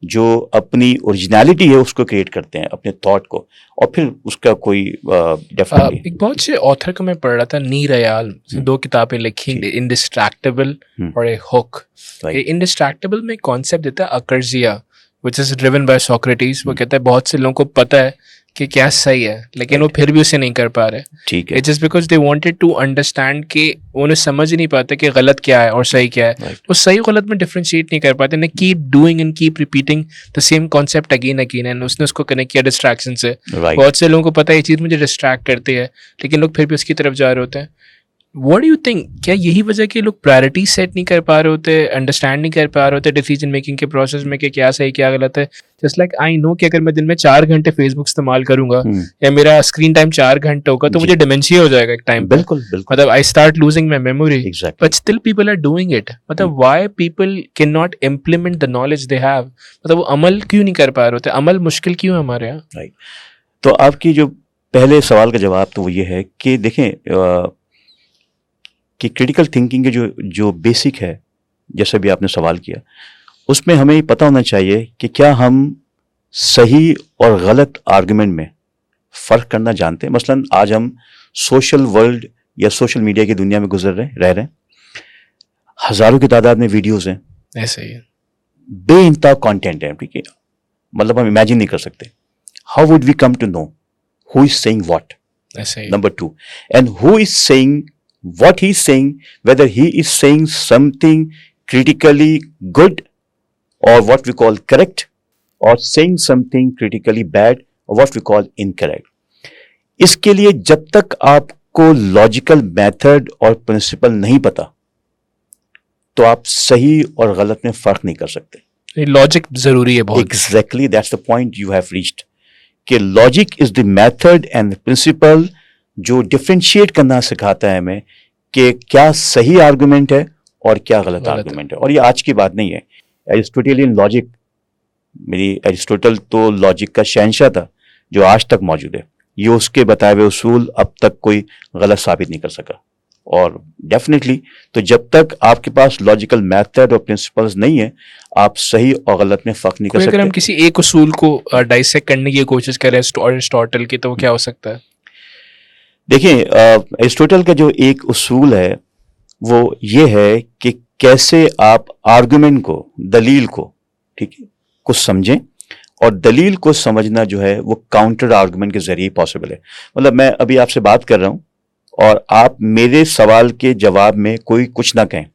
جو اپنی اوریجنالٹی ہے اس کو کریٹ کرتے ہیں, اپنے تھاٹ کو, اور پھر اس کا کوئی ڈیفینیٹلی. ایک بہت سے آتھر کو میں پڑھ رہا تھا, نی ریال, 2 کتابیں لکھی, انڈسٹریکٹیبل اور ایک ہک. انڈسٹریکٹیبل میں کانسیپٹ دیتا ہے اکرزیا which is driven by Socrates. وہ کہتا ہے بہت سے لوگوں کو پتہ ہے کہ کیا صحیح ہے لیکن وہ پھر بھی اسے نہیں کر پا رہے. ٹھیک ہے. It's just because they wanted to understand کہ انہیں سمجھ ہی نہیں پاتے کہ غلط کیا ہے اور صحیح کیا ہے. وہ صحیح غلط میں ڈفرینشیٹ نہیں کر پاتے. They keep doing and keep repeating the same concept again and اس نے اس کو کنیکٹ کیا ڈسٹریکشن سے. بہت سے لوگوں کو پتہ ہے یہ چیز مجھے ڈسٹریکٹ کرتی ہے لیکن لوگ پھر بھی اس کی طرف جا رہے ہوتے ہیں. واٹ ڈو یو تھنک, کیا یہی وجہ کہ لوگ پرائرٹی سیٹ نہیں کر پا رہے ہوتے, انڈرسٹینڈ نہیں کر پا رہے ہوتے ڈیسیجن میکنگ کے پروسیس میں کہ کیا صحیح کیا غلط ہے؟ جسٹ لائک آئی نو کہ اگر میں دن میں 4 گھنٹے فیس بک استعمال کروں گا یا میرا اسکرین ٹائم 4 گھنٹے ہوگا تو مجھے ڈیمنشیا ہو جائے گا ایک ٹائم. بالکل بالکل. مطلب I start losing my memory but still people are doing it. مطلب why people can not implement the knowledge they have, مطلب وہ عمل کیوں نہیں کر پا رہے ہوتے, عمل مشکل کیوں ہے ہمارے یہاں؟ رائٹ. تو آپ کی جو پہلے سوال کا جواب تو وہ یہ ہے کہ دیکھیں کہ کریٹیکل تھنکنگ کے جو بیسک ہے، جیسا بھی آپ نے سوال کیا، اس میں ہمیں پتہ ہونا چاہیے کہ کیا ہم صحیح اور غلط آرگومنٹ میں فرق کرنا جانتے ہیں. مثلاً آج ہم سوشل ورلڈ یا سوشل میڈیا کی دنیا میں رہ رہے ہیں. ہزاروں کی تعداد میں ویڈیوز ہیں، ایسے ہی بے انتہا کانٹینٹ ہے، ٹھیک ہے، مطلب ہم امیجن نہیں کر سکتے. How would we come to know who is seeing what? ایسے ہی number 2, and who is saying what he is saying, whether he is saying something critically good or what we call correct, or saying something critically bad or what we call incorrect. اس کے لیے جب تک آپ کو logical method اور principal نہیں پتا تو آپ صحیح اور غلط میں فرق نہیں کر سکتے. لاجک ضروری ہے بہت. Exactly, that's the point you have reached. کہ logic is the method and principle جو ڈفرینشیٹ کرنا سکھاتا ہے ہمیں کہ کیا صحیح آرگومنٹ ہے اور کیا غلط آرگومنٹ ہے. اور یہ آج کی بات نہیں ہے. ایرسٹوٹیلین لاجک، ایرسٹوٹل تو لاجک کا شہنشاہ تھا جو آج تک موجود ہے. یہ اس کے بتائے ہوئے اصول اب تک کوئی غلط ثابت نہیں کر سکا. اور ڈیفینیٹلی تو جب تک آپ کے پاس لاجیکل میتھڈ اور پرنسپلز نہیں ہے آپ صحیح اور غلط میں فرق نہیں کر سکتے. اگر ہم کسی ایک اصول کو ڈائسیکٹ کرنے کی کوشش کریں ایرسٹوٹل کی تو وہ کیا ہو سکتا ہے؟ دیکھیں ایرسٹوٹل کا جو ایک اصول ہے وہ یہ ہے کہ کیسے آپ آرگومنٹ کو، دلیل کو، ٹھیک ہے، کو سمجھیں. اور دلیل کو سمجھنا جو ہے وہ کاؤنٹر آرگومنٹ کے ذریعے پاسبل ہے. مطلب میں ابھی آپ سے بات کر رہا ہوں اور آپ میرے سوال کے جواب میں کوئی کچھ نہ کہیں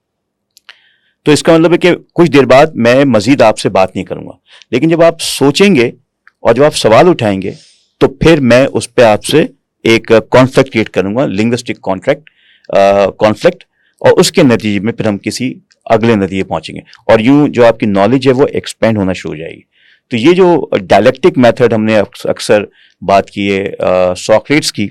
تو اس کا مطلب ہے کہ کچھ دیر بعد میں مزید آپ سے بات نہیں کروں گا. لیکن جب آپ سوچیں گے اور جب آپ سوال اٹھائیں گے تو پھر میں اس پہ آپ سے ایک کانفلکٹ کریٹ کروں گا، لنگوسٹک کانفلکٹ، اور اس کے نتیجے میں پھر ہم کسی اگلے نتیجے پہنچیں گے اور یوں جو آپ کی نالج ہے وہ ایکسپینڈ ہونا شروع ہو جائے گی. تو یہ جو ڈائلیکٹک میتھڈ ہم نے اکثر بات کی ہے سوکریٹس کی،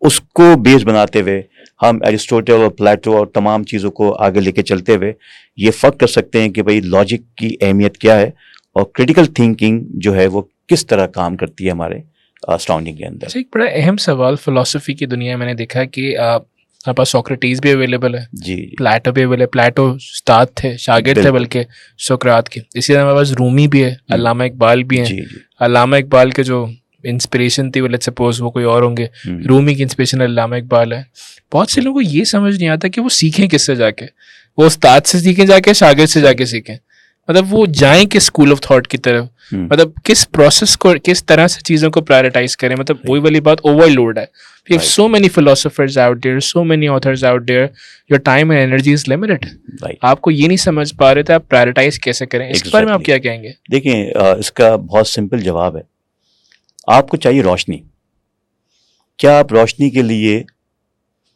اس کو بیس بناتے ہوئے ہم ایرسٹوٹل اور پلیٹو اور تمام چیزوں کو آگے لے کے چلتے ہوئے یہ فرق کر سکتے ہیں کہ بھئی لاجک کی اہمیت کیا ہے اور کریٹیکل تھنکنگ جو ہے وہ کس طرح کام کرتی ہے ہمارے سراؤنڈنگ کے اندر. ایک بڑا اہم سوال فلسفی کی دنیا میں نے دیکھا کہ ہمارے پاس سوکریٹیز بھی اویلیبل ہے، جی، پلیٹو بھی اویلیبل ہے. پلیٹو استاد تھے، شاگرد تھے بلکہ سقراط کے. اسی طرح ہمارے پاس رومی بھی ہے، علامہ اقبال بھی ہیں. علامہ اقبال کے جو انسپریشن تھی وہ لیٹس سپوز وہ کوئی اور ہوں گے، رومی کی انسپریشن علامہ اقبال ہے. بہت سے لوگوں کو یہ سمجھ نہیں آتا کہ وہ سیکھیں کس سے جا کے، وہ استاد سے سیکھیں جا کے، شاگرد سے جا کے سیکھیں. مطلب وہ جائیں کس اسکول آف تھاٹ کی طرف، مطلب کس پروسیس کو کس طرح سے چیزوں کو پرائرٹائز کریں. مطلب وہی والی بات اوور لوڈ ہے. We have so many philosophers out there, so many authors out there. Your time and energy is limited. آپ کو یہ نہیں سمجھ پا رہے تھے آپ پرائرٹائز کیسے کریں. اس بارے میں آپ کیا کہیں گے؟ دیکھیں اس کا بہت سمپل جواب ہے. آپ کو چاہیے روشنی. کیا آپ روشنی کے لیے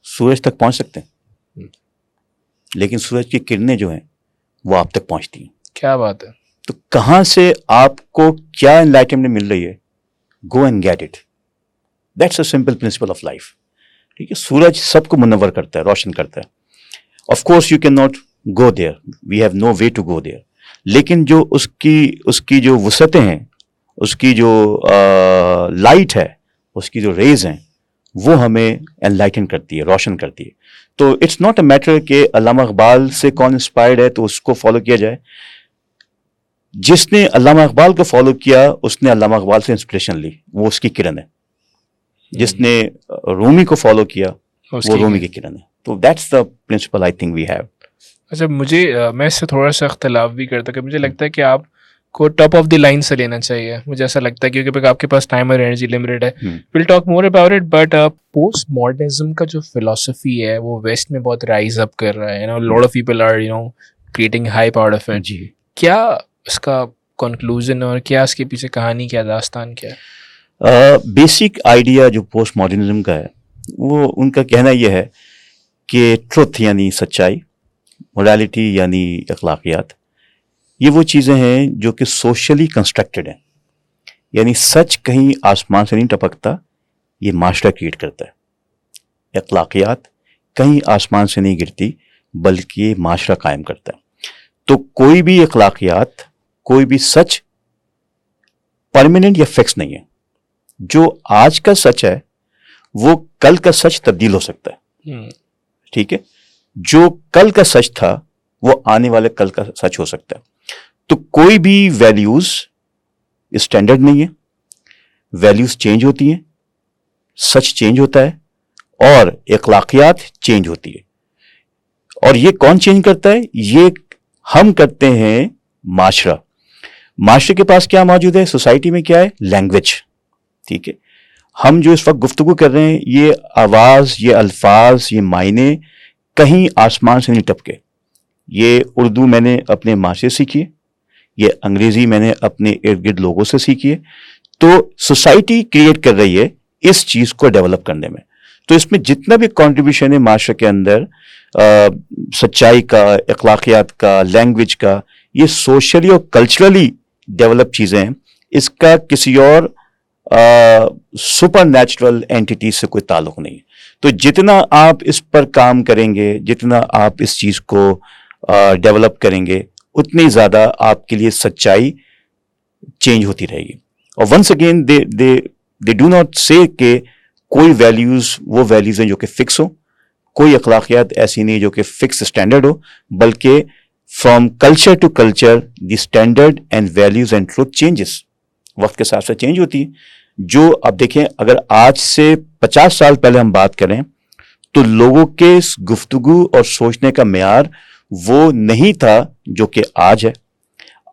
سورج تک پہنچ سکتے ہیں؟ لیکن سورج کی کرنیں جو ہیں وہ آپ تک پہنچتی ہیں. کیا بات ہے. تو کہاں سے آپ کو کیا انلائٹنمنٹ مل رہی ہے؟ Go and get it. That's a simple principle of life. ٹھیک ہے، سورج سب کو منور کرتا ہے، روشن کرتا ہے. Of course you can not go there, we have no way to go there. لیکن جو اس کی جو وسعتیں ہیں، اس کی جو لائٹ ہے، اس کی جو ریز ہیں وہ ہمیں انلائٹن کرتی ہے، روشن کرتی ہے. تو اٹس ناٹ اے میٹر کہ علامہ اقبال سے کون انسپائرڈ ہے تو اس کو فالو کیا جائے. جس نے علامہ اقبال کو فالو کیا اس نے علامہ اقبال سے انسپریشن لی، وہ اس کی کرن ہے. جس نے رومی کو فالو کیا وہ رومی کی کرن ہے. تو that's the principle I think we have. اچھا، میں اس سے تھوڑا سا اختلاف بھی کرتا کہ مجھے لگتا ہے کہ آپ کو ٹاپ آف دی لائن سے لینا چاہیے. مجھے ایسا لگتا ہے کیونکہ آپ کے پاس ٹائم اور انرجی لمیٹڈ ہے. We'll talk more about it. But post modernism کا جو فلسفی ہے وہ ویسٹ میں بہت رائز اپ کر رہا ہے. Lot of people are creating hype out of it. کیا اس کا کنکلوژن اور کیا اس کے پیچھے کہانی، کیا داستان کیا ہے؟ بیسک آئیڈیا جو پوسٹ ماڈرنزم کا ہے وہ ان کا کہنا یہ ہے کہ ٹروتھ یعنی سچائی، موریلٹی یعنی اخلاقیات، یہ وہ چیزیں ہیں جو کہ سوشلی کنسٹرکٹڈ ہیں. یعنی سچ کہیں آسمان سے نہیں ٹپکتا، یہ معاشرہ کریٹ کرتا ہے. اخلاقیات کہیں آسمان سے نہیں گرتی بلکہ یہ معاشرہ قائم کرتا ہے. تو کوئی بھی اخلاقیات، کوئی بھی سچ پرماننٹ یا فکس نہیں ہے. جو آج کا سچ ہے وہ کل کا سچ تبدیل ہو سکتا ہے. ٹھیک ہے، جو کل کا سچ تھا وہ آنے والے کل کا سچ ہو سکتا ہے. تو کوئی بھی ویلیوز اسٹینڈرڈ نہیں ہے, ویلیوز چینج ہوتی ہیں, سچ چینج ہوتا ہے, اور اخلاقیات چینج ہوتی ہے. اور یہ کون چینج کرتا ہے؟ یہ ہم کرتے ہیں معاشرہ. معاشرے کے پاس کیا موجود ہے؟ سوسائٹی میں کیا ہے؟ لینگویج. ٹھیک ہے, ہم جو اس وقت گفتگو کر رہے ہیں, یہ آواز, یہ الفاظ, یہ معنی کہیں آسمان سے نہیں ٹپکے. یہ اردو میں نے اپنے ماں سے سیکھی ہے, یہ انگریزی میں نے اپنے ارد گرد لوگوں سے سیکھی ہے. تو سوسائٹی کریٹ کر رہی ہے اس چیز کو ڈیولپ کرنے میں. تو اس میں جتنا بھی کنٹریبیوشن ہے معاشرے کے اندر, سچائی کا, اخلاقیات کا, لینگویج کا, یہ سوشلی اور کلچرلی ڈیولپ چیزیں ہیں. اس کا کسی اور سپر نیچرل اینٹیٹی سے کوئی تعلق نہیں ہے. تو جتنا آپ اس پر کام کریں گے, جتنا آپ اس چیز کو ڈیولپ کریں گے, اتنی زیادہ آپ کے لیے سچائی چینج ہوتی رہے گی. اور once again they do not say کہ کوئی ویلیوز وہ ویلیوز ہیں جو کہ فکس ہو, کوئی اخلاقیات ایسی نہیں جو کہ فکس اسٹینڈرڈ ہو, بلکہ from culture to culture the standard and values and truth changes, وقت کے ساتھ ساتھ چینج ہوتی ہے. جو اب دیکھیں, اگر آج سے 50 سال پہلے ہم بات کریں تو لوگوں کے گفتگو اور سوچنے کا معیار وہ نہیں تھا جو کہ آج ہے.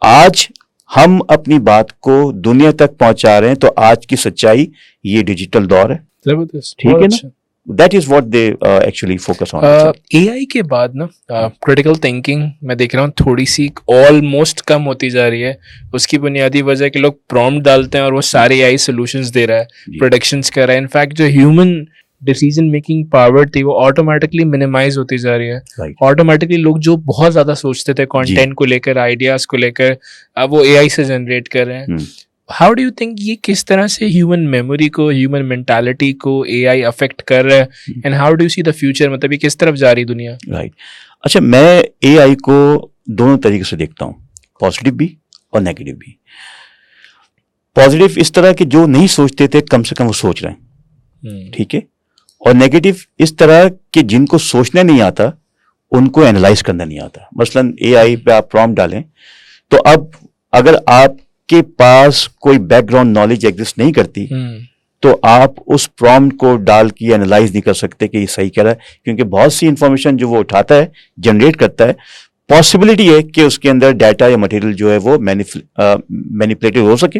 آج ہم اپنی بات کو دنیا تک پہنچا رہے ہیں, تو آج کی سچائی یہ ڈیجیٹل دور ہے. ٹھیک ہے نا, that is what they actually focus on. A I کے بعد نا کریٹیکل تھنکنگ میں دیکھ رہا ہوں تھوڑی سی آلموسٹ کم ہوتی جا رہی ہے. اس کی بنیادی وجہ کہ لوگ پرومپٹ ڈالتے ہیں اور وہ سارے اے آئی سولوشنز دے رہا ہے, پروڈکشنز کر رہا ہے. انفیکٹ جو ہیومن ڈیسیژن میکنگ پاور تھی وہ آٹومیٹکلی منیمائز ہوتی جا رہی ہے. آٹومیٹکلی لوگ جو بہت زیادہ سوچتے تھے کانٹینٹ کو لے کر, آئیڈیاز کو لے کر, اب وہ اے آئی سے جنریٹ کر رہے ہیں. ہاؤ ڈو یو تھنک یہ کس طرح سے ہیومن میموری کو, ہیومن مینٹالٹی کو اے آئی افیکٹ کر رہا ہے, and how do you C the future, مطلب یہ کس طرف جا رہی دنیا؟ رائٹ. اچھا, میں اے آئی کو دونوں طریقے سے دیکھتا ہوں, پازیٹیو بھی اور نیگیٹو بھی. پازیٹیو اس طرح کہ جو نہیں سوچتے تھے کم سے کم وہ سوچ رہے ہیں, ٹھیک ہے. اور نیگیٹو اس طرح کہ جن کو سوچنا نہیں آتا ان کو اینالائز کرنا نہیں آتا. مثلاً اے آئی پہ آپ پرومپٹ ڈالیں تو اب اگر آپ کے پاس کوئی بیک گراؤنڈ نالج ایگزسٹ نہیں کرتی تو آپ اس پرومپٹ کو ڈال کے اینالائز نہیں کر سکتے کہ یہ صحیح کہہ رہا ہے, کیونکہ بہت سی انفارمیشن جو وہ اٹھاتا ہے, جنریٹ کرتا ہے, پاسبلٹی ہے کہ اس کے اندر ڈیٹا یا مٹیریل جو ہے وہ مینیپولیٹڈ ہو سکے,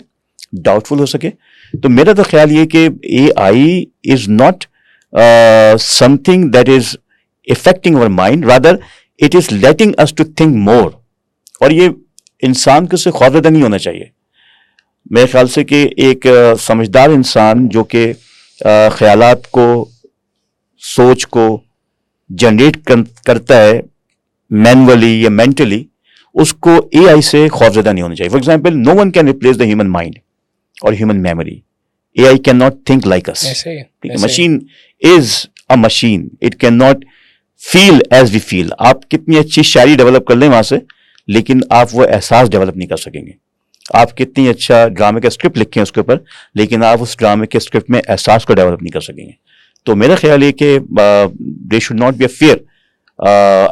ڈاؤٹ فل ہو سکے. تو میرا تو خیال یہ کہ A I is not something that is affecting our mind, rather it is letting us to think more. اور یہ انسان کو سے خوفزدہ نہیں ہونا چاہیے. میرے خیال سے کہ ایک سمجھدار انسان جو کہ خیالات کو, سوچ کو جنریٹ کرتا ہے مینولی یا مینٹلی, اس کو اے آئی سے خوفزدہ نہیں ہونا چاہیے. For example, no one can replace the human mind اور human memory. AI cannot think like us. Machine is a machine. It cannot feel as we feel. آپ کتنی اچھی شاعری ڈیولپ کر لیں وہاں سے, لیکن آپ وہ احساس ڈیولپ نہیں کر سکیں گے. آپ کتنی اچھا ڈرامے کا اسکرپٹ لکھیں اس کے اوپر, لیکن آپ اس ڈرامے کے اسکرپٹ میں احساس کو ڈیولپ نہیں کر سکیں گے. تو میرا خیال یہ کہ there should not be a fear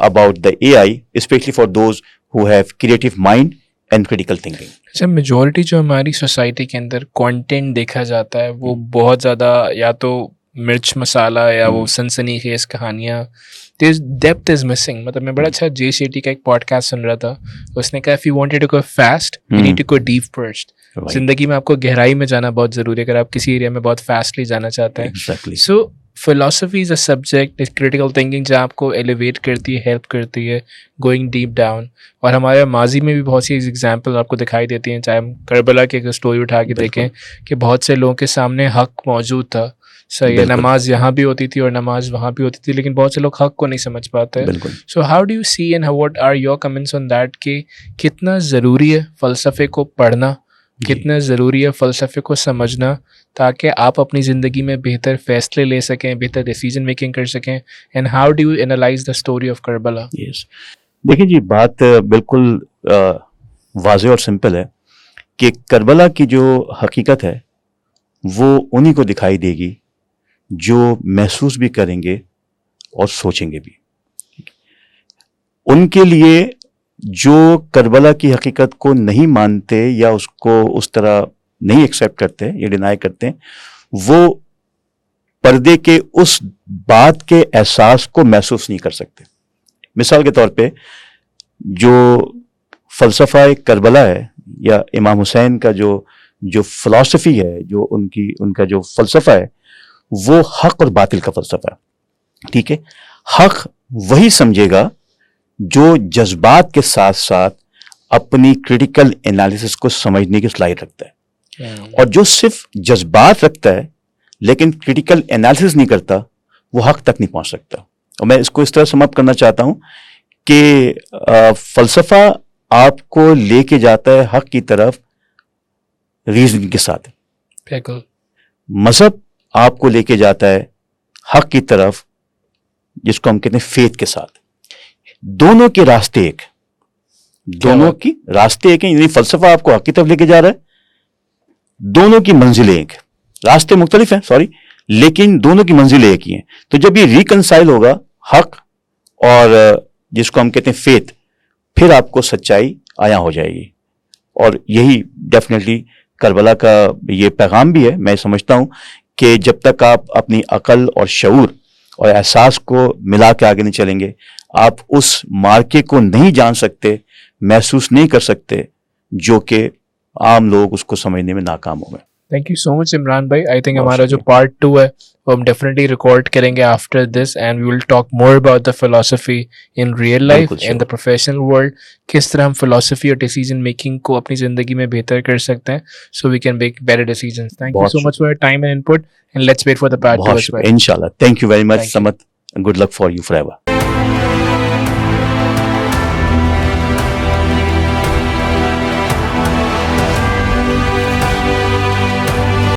about the AI, especially for those who have creative mind and critical thinking. اچھا, میجورٹی جو ہماری سوسائٹی کے اندر کانٹینٹ دیکھا جاتا ہے وہ بہت زیادہ یا تو مرچ مسالہ یا وہ سنسنی خیز کہانیاں, ڈیپتھ از مسنگ. مطلب میں بڑا اچھا جے شیٹی کا ایک پوڈ کاسٹ سن رہا تھا, اس نے کہا if you wanted to go fast you need to go deep first. زندگی میں آپ کو گہرائی میں جانا بہت ضروری ہے اگر آپ کسی ایریا میں بہت فاسٹلی جانا چاہتے ہیں. So philosophy is a subject, critical thinking جہاں آپ کو ایلیویٹ کرتی ہے, ہیلپ کرتی ہے گوئنگ ڈیپ ڈاؤن. اور ہمارے ماضی میں بھی بہت سی ایگزامپل آپ کو دکھائی دیتی ہیں, چاہے ہم کربلا کی اسٹوری اٹھا کے دیکھیں کہ بہت سے لوگوں کے سامنے حق موجود تھا. صحیح ہے, نماز یہاں بھی ہوتی تھی اور نماز وہاں بھی ہوتی تھی, لیکن بہت سے لوگ حق کو نہیں سمجھ پاتے. So how do you see and what are your comments on that کہ کتنا ضروری ہے فلسفے کو پڑھنا, کتنا ضروری ہے فلسفے کو سمجھنا تاکہ آپ اپنی زندگی میں بہتر فیصلے لے سکیں, بہتر ڈیسیژن میکنگ کر سکیں. And how do you analyse the story of Karbala? دیکھیں جی, بات بالکل واضح اور سمپل ہے کہ کربلا کی جو حقیقت ہے وہ انہی کو دکھائی دے گی جو محسوس بھی کریں گے اور سوچیں گے بھی. ان کے لیے جو کربلا کی حقیقت کو نہیں مانتے یا اس کو اس طرح نہیں ایکسیپٹ کرتے یا ڈینائی کرتے، وہ پردے کے اس بات کے احساس کو محسوس نہیں کر سکتے. مثال کے طور پہ جو فلسفہ کربلا ہے یا امام حسین کا جو فلسفی ہے، جو ان کا جو فلسفہ ہے، وہ حق اور باطل کا فلسفہ ہے. ٹھیک ہے، حق وہی سمجھے گا جو جذبات کے ساتھ ساتھ اپنی کریٹیکل انالیسس کو سمجھنے کی صلاحیت رکھتا ہے، اور جو صرف جذبات رکھتا ہے لیکن کریٹیکل انالیسس نہیں کرتا، وہ حق تک نہیں پہنچ سکتا. اور میں اس کو اس طرح سم اپ کرنا چاہتا ہوں کہ فلسفہ آپ کو لے کے جاتا ہے حق کی طرف ریزننگ کے ساتھ، مذہب آپ کو لے کے جاتا ہے حق کی طرف جس کو ہم کہتے ہیں فیتھ کے ساتھ. دونوں کے راستے ایک، دونوں کی راستے ایک ہیں، یعنی فلسفہ آپ کو حق کی طرف لے کے جا رہا ہے، دونوں کی منزلیں ایک، راستے مختلف ہیں سوری، لیکن دونوں کی منزلیں ایک ہی ہیں. تو جب یہ ریکنسائل ہوگا حق اور جس کو ہم کہتے ہیں فیتھ، پھر آپ کو سچائی عیاں ہو جائے گی. اور یہی ڈیفینیٹلی کربلا کا یہ پیغام بھی ہے. میں سمجھتا ہوں کہ جب تک آپ اپنی عقل اور شعور اور احساس کو ملا کے آگے نہیں چلیں گے، آپ اس مارکے کو نہیں جان سکتے، محسوس نہیں کر سکتے، جو کہ عام لوگ اس کو سمجھنے میں ناکام ہو گئے. Thank you so much Imran بھائی. آئی تھنک بہت ہمارا جو شکریہ. پارٹ 2 ہے وہ ہم ڈیفینیٹلی ریکارڈ کریں گے after this, and we will talk more about the philosophy in real life in the professional world. کس طرح ہم فلاسفی اور ڈیسیجن میکنگ کو اپنی زندگی میں بہتر کر سکتے ہیں، so we can make better decisions. Thank you so much for your time and input, and let's wait for the part 2 بہت شکریہ. انشاءاللہ. Thank you very much Smith. Good luck for you for ever.